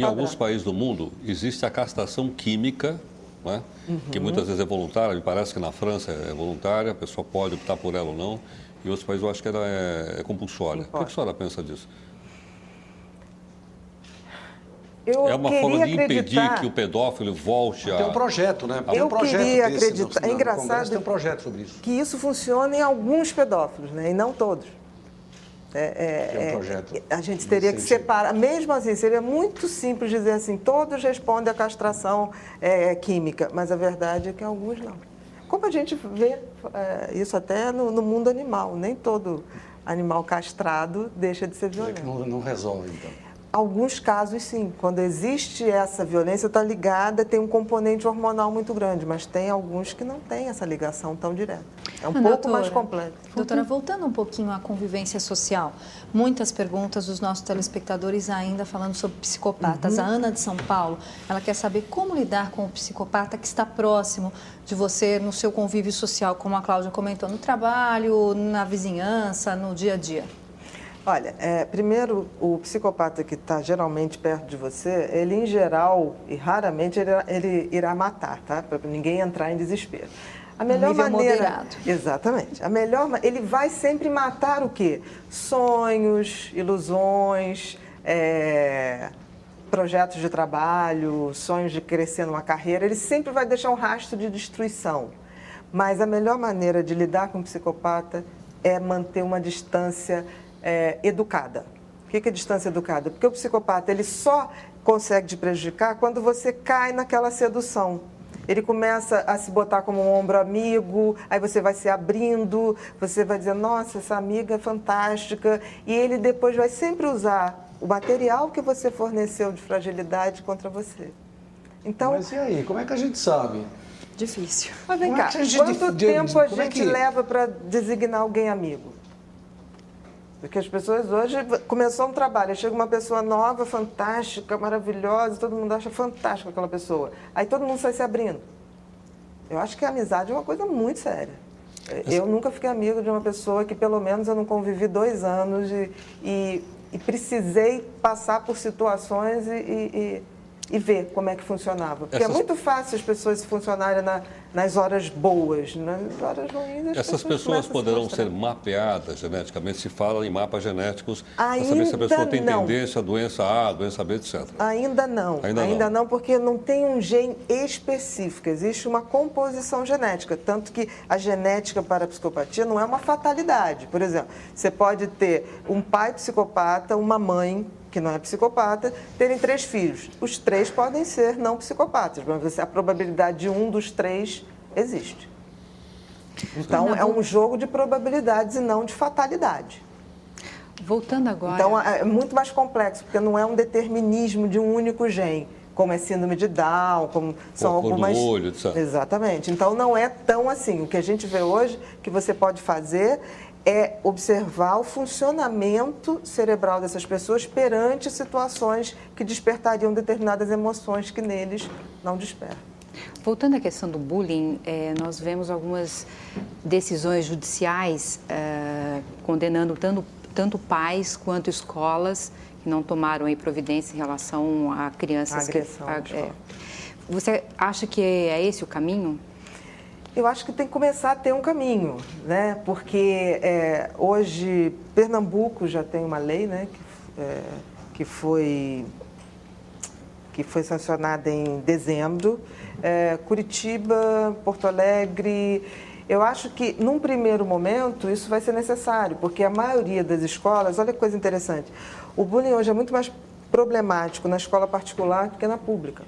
alguns países do mundo existe a castração química, né? Que muitas vezes é voluntária, me parece que na França é voluntária, a pessoa pode optar por ela ou não. Em outros países eu acho que ela é compulsória. O que a senhora pensa disso? Eu é uma forma de impedir que o pedófilo volte a... Tem um projeto, né? Tem Eu um projeto queria desse acreditar. É engraçado tem um projeto sobre isso. que isso funciona em alguns pedófilos, né? E não todos. Tem um projeto A gente teria que separar. Mesmo assim, seria muito simples dizer assim, todos respondem à castração química, mas a verdade é que alguns não. Como a gente vê isso até no mundo animal, nem todo animal castrado deixa de ser violento. Não resolve, então. Alguns casos, sim. Quando existe essa violência, está ligada, tem um componente hormonal muito grande, mas tem alguns que não têm essa ligação tão direta. É um pouco mais complexo. Doutora, voltando um pouquinho à convivência social, muitas perguntas dos nossos telespectadores ainda falando sobre psicopatas. A Ana de São Paulo, ela quer saber como lidar com o psicopata que está próximo de você no seu convívio social, como a Cláudia comentou, no trabalho, na vizinhança, no dia a dia. Olha, primeiro, o psicopata que está geralmente perto de você, ele em geral e raramente ele irá matar, tá? Para ninguém entrar em desespero. A melhor maneira, moderado. Exatamente. Ele vai sempre matar o quê? Sonhos, ilusões, projetos de trabalho, sonhos de crescer numa carreira. Ele sempre vai deixar um rastro de destruição. Mas a melhor maneira de lidar com o psicopata é manter uma distância educada. O que é distância educada? Porque o psicopata ele só consegue te prejudicar quando você cai naquela sedução. Ele começa a se botar como um ombro amigo, aí você vai se abrindo, você vai dizer, nossa, essa amiga é fantástica, e ele depois vai sempre usar o material que você forneceu de fragilidade contra você. Então, mas e aí, como é que a gente sabe? Difícil. Mas vem cá, quanto tempo a gente leva para designar alguém amigo? Porque as pessoas hoje, começou um trabalho, chega uma pessoa nova, fantástica, maravilhosa, todo mundo acha fantástica aquela pessoa. Aí todo mundo sai se abrindo. Eu acho que a amizade é uma coisa muito séria. Eu nunca fiquei amigo de uma pessoa que pelo menos eu não convivi 2 anos e precisei passar por situações e ver como é que funcionava. Porque é muito fácil as pessoas funcionarem nas horas boas, nas horas ruins. Essas pessoas poderão ser mapeadas geneticamente, se fala em mapas genéticos, para Ainda saber se a pessoa tem não. tendência a doença A, doença B, etc. Ainda não. Ainda não, porque não tem um gene específico, existe uma composição genética, tanto que a genética para a psicopatia não é uma fatalidade. Por exemplo, você pode ter um pai psicopata, uma mãe que não é psicopata, terem 3 filhos. Os 3 podem ser não psicopatas, mas a probabilidade de um dos 3 existe. Então, é um jogo de probabilidades e não de fatalidade. Voltando agora... Então, é muito mais complexo, porque não é um determinismo de um único gene, como é síndrome de Down, como são algumas... do olho, etc. Exatamente. Então, não é tão assim. O que a gente vê hoje, que você pode fazer é observar o funcionamento cerebral dessas pessoas perante situações que despertariam determinadas emoções que neles não despertam. Voltando à questão do bullying, nós vemos algumas decisões judiciais condenando tanto pais quanto escolas que não tomaram aí providência em relação a crianças. Você acha que é esse o caminho? Eu acho que tem que começar a ter um caminho, né? Porque hoje Pernambuco já tem uma lei, né? Que foi sancionada em dezembro. Curitiba, Porto Alegre. Eu acho que, num primeiro momento, isso vai ser necessário, porque a maioria das escolas, olha que coisa interessante, o bullying hoje é muito mais problemático na escola particular do que na pública.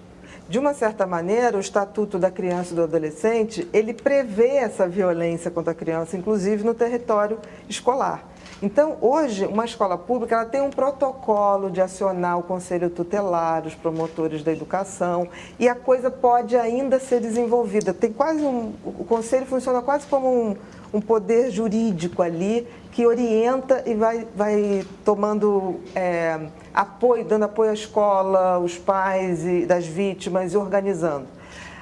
de uma certa maneira, o Estatuto da Criança e do Adolescente, ele prevê essa violência contra a criança, inclusive no território escolar. Então, hoje, uma escola pública ela tem um protocolo de acionar o conselho tutelar, os promotores da educação, e a coisa pode ainda ser desenvolvida. Tem quase o conselho funciona quase como um poder jurídico ali que orienta e vai tomando apoio, dando apoio à escola, os pais das vítimas e organizando.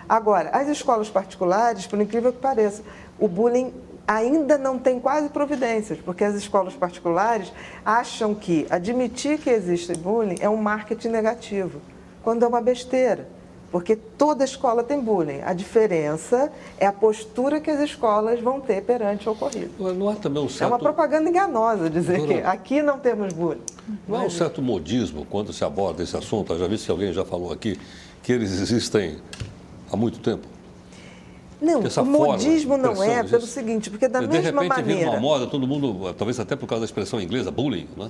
Agora, as escolas particulares, por incrível que pareça, o bullying ainda não tem quase providências, porque as escolas particulares acham que admitir que existe bullying é um marketing negativo, quando é uma besteira, porque toda escola tem bullying. A diferença é a postura que as escolas vão ter perante o ocorrido. Não há também um certo... É uma propaganda enganosa dizer Doutora, que aqui não temos bullying. Não há um certo modismo quando se aborda esse assunto? Eu já vi que alguém já falou aqui que eles existem há muito tempo. Não, o modismo não é existe. pelo seguinte, porque da mesma maneira... De repente vira uma moda, todo mundo, talvez até por causa da expressão inglesa, bullying, né?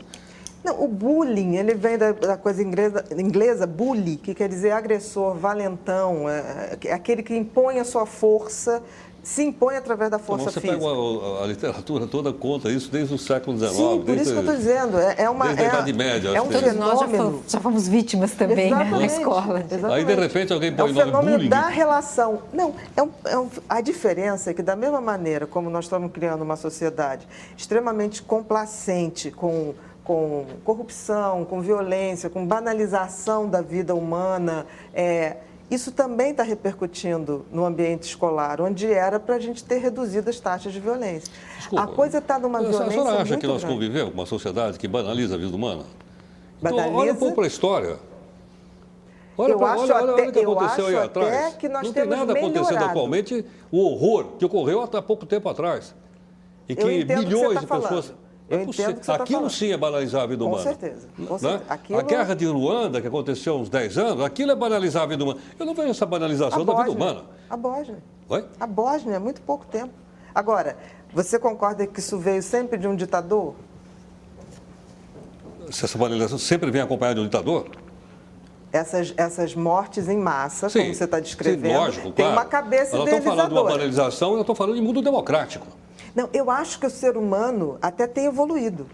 Não, o bullying, ele vem da coisa inglesa bully, que quer dizer agressor, valentão, aquele que impõe a sua força, se impõe através da força física. Você pega a literatura toda conta isso desde o século XIX. Sim, por isso que eu estou dizendo. Desde a Idade Média. É um Todos nós fenômeno. já fomos vítimas também, né, na escola. Exatamente. Aí, de repente, alguém põe o o nome fenômeno bullying. da relação. Não, a diferença é que, da mesma maneira como nós estamos criando uma sociedade extremamente complacente com corrupção, com violência, com banalização da vida humana, isso também está repercutindo no ambiente escolar, onde era para a gente ter reduzido as taxas de violência. Desculpa, a coisa está numa violência muito A senhora acha que nós grande. convivemos com uma sociedade que banaliza a vida humana? Então, Banaliza? olha um pouco para a história. Olha o que aconteceu aí atrás. Que nós não tem nada acontecendo atualmente, o horror que ocorreu há pouco tempo atrás. E que milhões de pessoas... Aquilo sim é banalizar a vida humana. Com certeza. Né? A guerra de Ruanda, que aconteceu há uns 10 anos, aquilo é banalizar a vida humana. Eu não vejo essa banalização da vida humana. A Bósnia. Oi? A Bósnia, há muito pouco tempo. Agora, você concorda que isso veio sempre de um ditador? Se essa banalização sempre vem acompanhada de um ditador? Essas mortes em massa, sim, como você está descrevendo, sim, lógico, tem claro. uma cabeça idealizadora. Eu estou falando de uma banalização, eu estou falando de mundo democrático. Não, eu acho que o ser humano até tem evoluído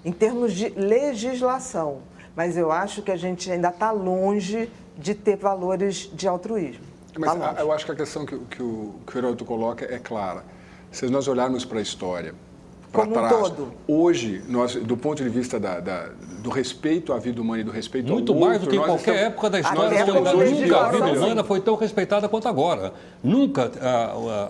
em termos de legislação, mas eu acho que a gente ainda está longe de ter valores de altruísmo. Mas eu acho que a questão que o Heródoto coloca é clara. Se nós olharmos para a história, para trás, todo. Hoje, nós, do ponto de vista do respeito à vida humana e do respeito ao outro... Muito mais do que em qualquer época da história da humanidade. Nunca a vida humana foi tão respeitada quanto agora. Nunca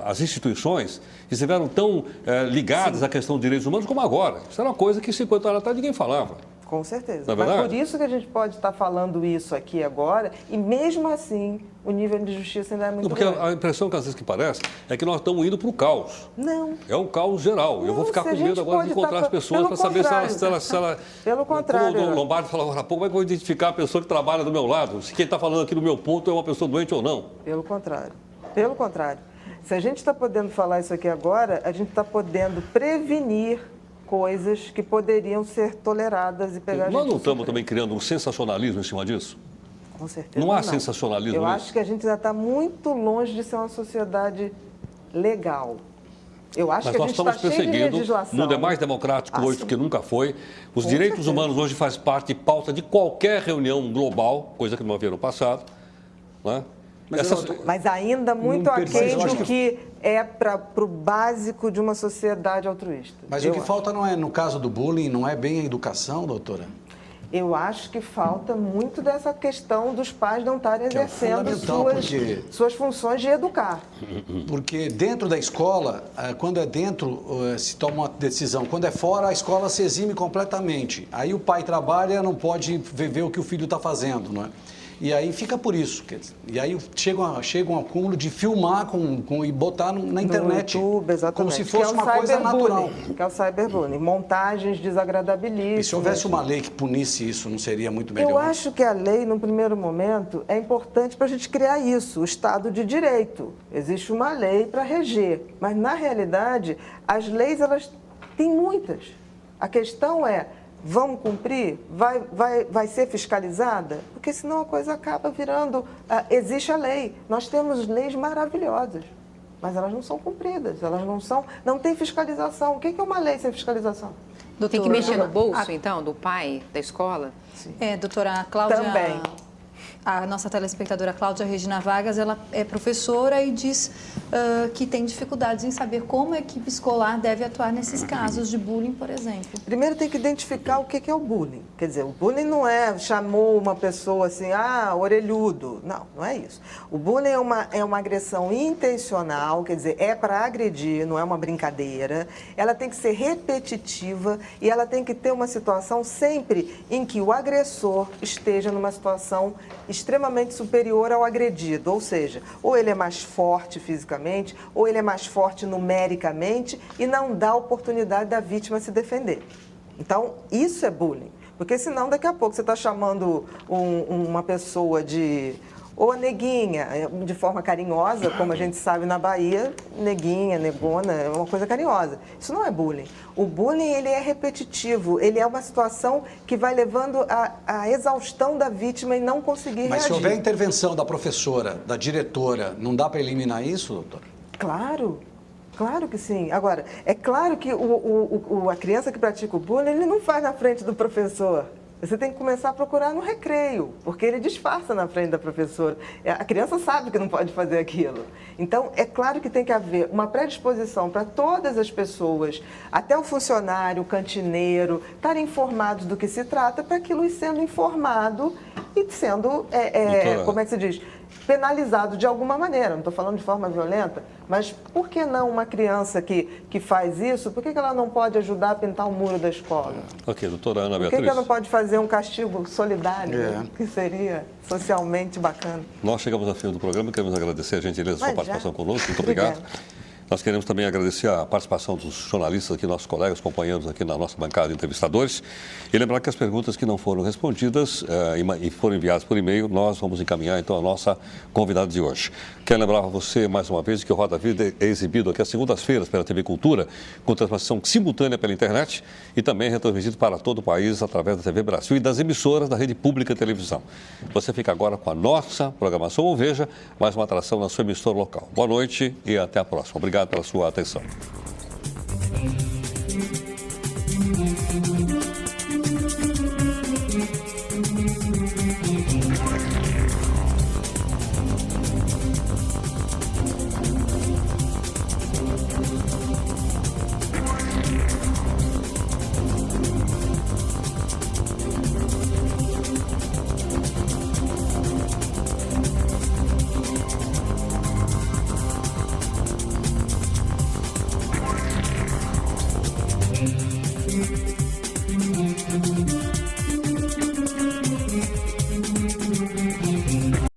as instituições estiveram tão ligadas à questão dos direitos humanos como agora. Isso era uma coisa que 50 anos atrás ninguém falava. Com certeza. Não é mas verdade? por isso que a gente pode estar falando isso aqui agora, e mesmo assim o nível de justiça ainda é muito grande. Porque a impressão que às vezes que parece é que nós estamos indo para o caos. Não. É um caos geral. Não, eu vou ficar se com a gente medo agora de pode encontrar estar- as pessoas para pelo saber se ela... contrário. Pelo contrário. Como o Lombardi falou agora há pouco, como é que eu vou identificar a pessoa que trabalha do meu lado? Se quem está falando aqui no meu ponto é uma pessoa doente ou não? Pelo contrário. Pelo contrário. Se a gente está podendo falar isso aqui agora, a gente está podendo prevenir coisas que poderiam ser toleradas e pegar a gente Nós não de estamos surpresa. também criando um sensacionalismo em cima disso? Com certeza Não há sensacionalismo Eu nisso? acho que a gente ainda está muito longe de ser uma sociedade legal. Eu acho Mas que a nós gente está estamos cheio de perseguindo, legislação. o mundo é mais democrático hoje do que nunca foi. Os Com direitos certeza. humanos hoje fazem parte de pauta de qualquer reunião global, coisa que não havia no passado. Né? Mas ainda muito Não aquém percebo, eu acho do que é para o básico de uma sociedade altruísta. Mas o que falta não é, no caso do bullying, não é bem a educação, doutora? Eu acho que falta muito dessa questão dos pais não estarem Que é exercendo fundamental, porque- suas funções de educar. Porque dentro da escola, quando é dentro, se toma uma decisão. Quando é fora, a escola se exime completamente. Aí o pai trabalha, não pode ver o que o filho está fazendo, não é? E aí fica por isso. Quer dizer, e aí chega um acúmulo de filmar e botar na internet. No YouTube, exatamente. Como se fosse que é o uma coisa natural. cyberbullying, Que é o cyberbullying. Montagens desagradabilíssimas. E se houvesse uma lei que punisse isso, não seria muito melhor? Eu acho que a lei, num primeiro momento, é importante para a gente criar isso, o Estado de Direito. Existe uma lei para reger, mas, na realidade, as leis, elas têm muitas. A questão é, Vamos cumprir? Vai ser fiscalizada? Porque senão a coisa acaba virando... existe a lei. Nós temos leis maravilhosas, mas elas não são cumpridas, elas não tem fiscalização. O que é uma lei sem fiscalização? Tem que mexer no bolso, então, do pai, da escola? Sim. Doutora Cláudia... Também. A nossa telespectadora Cláudia Regina Vargas, ela é professora e diz que tem dificuldades em saber como a equipe escolar deve atuar nesses casos de bullying, por exemplo. Primeiro tem que identificar o que é o bullying. Quer dizer, o bullying não chamou uma pessoa assim, orelhudo. Não é isso. O bullying é uma agressão intencional, quer dizer, é para agredir, não é uma brincadeira. Ela tem que ser repetitiva e ela tem que ter uma situação sempre em que o agressor esteja numa situação extremamente superior ao agredido, ou seja, ou ele é mais forte fisicamente, ou ele é mais forte numericamente e não dá oportunidade da vítima se defender. Então, isso é bullying, porque senão daqui a pouco você está chamando uma pessoa de... ou a neguinha, de forma carinhosa, como a gente sabe na Bahia, neguinha, negona, é uma coisa carinhosa. Isso não é bullying. O bullying, ele é repetitivo, ele é uma situação que vai levando à exaustão da vítima e não conseguir Mas reagir. se houver intervenção da professora, da diretora, não dá para eliminar isso, doutora? Claro. Claro que sim. Agora, é claro que a criança que pratica o bullying, ele não faz na frente do professor. Você tem que começar a procurar no recreio, porque ele disfarça na frente da professora. A criança sabe que não pode fazer aquilo. Então, é claro que tem que haver uma predisposição para todas as pessoas, até o funcionário, o cantineiro, estarem informados do que se trata, para aquilo ir sendo informado e sendo, como é que se diz, penalizado de alguma maneira. Não estou falando de forma violenta, mas por que não uma criança que faz isso, por que ela não pode ajudar a pintar o muro da escola? Ok, doutora Ana Por Beatriz. que ela não pode fazer um castigo solidário, que seria socialmente bacana? Nós chegamos ao fim do programa e queremos agradecer a gentileza da sua participação conosco. Muito Obrigada. obrigado. Nós queremos também agradecer a participação dos jornalistas aqui, nossos colegas, companheiros aqui na nossa bancada de entrevistadores. E lembrar que as perguntas que não foram respondidas e foram enviadas por e-mail, nós vamos encaminhar então a nossa convidada de hoje. Quero lembrar a você mais uma vez que o Roda Vida é exibido aqui às segundas-feiras pela TV Cultura, com transmissão simultânea pela internet e também retransmitido para todo o país através da TV Brasil e das emissoras da Rede Pública de Televisão. Você fica agora com a nossa programação ou veja mais uma atração na sua emissora local. Boa noite e até a próxima. Obrigado pela sua atenção.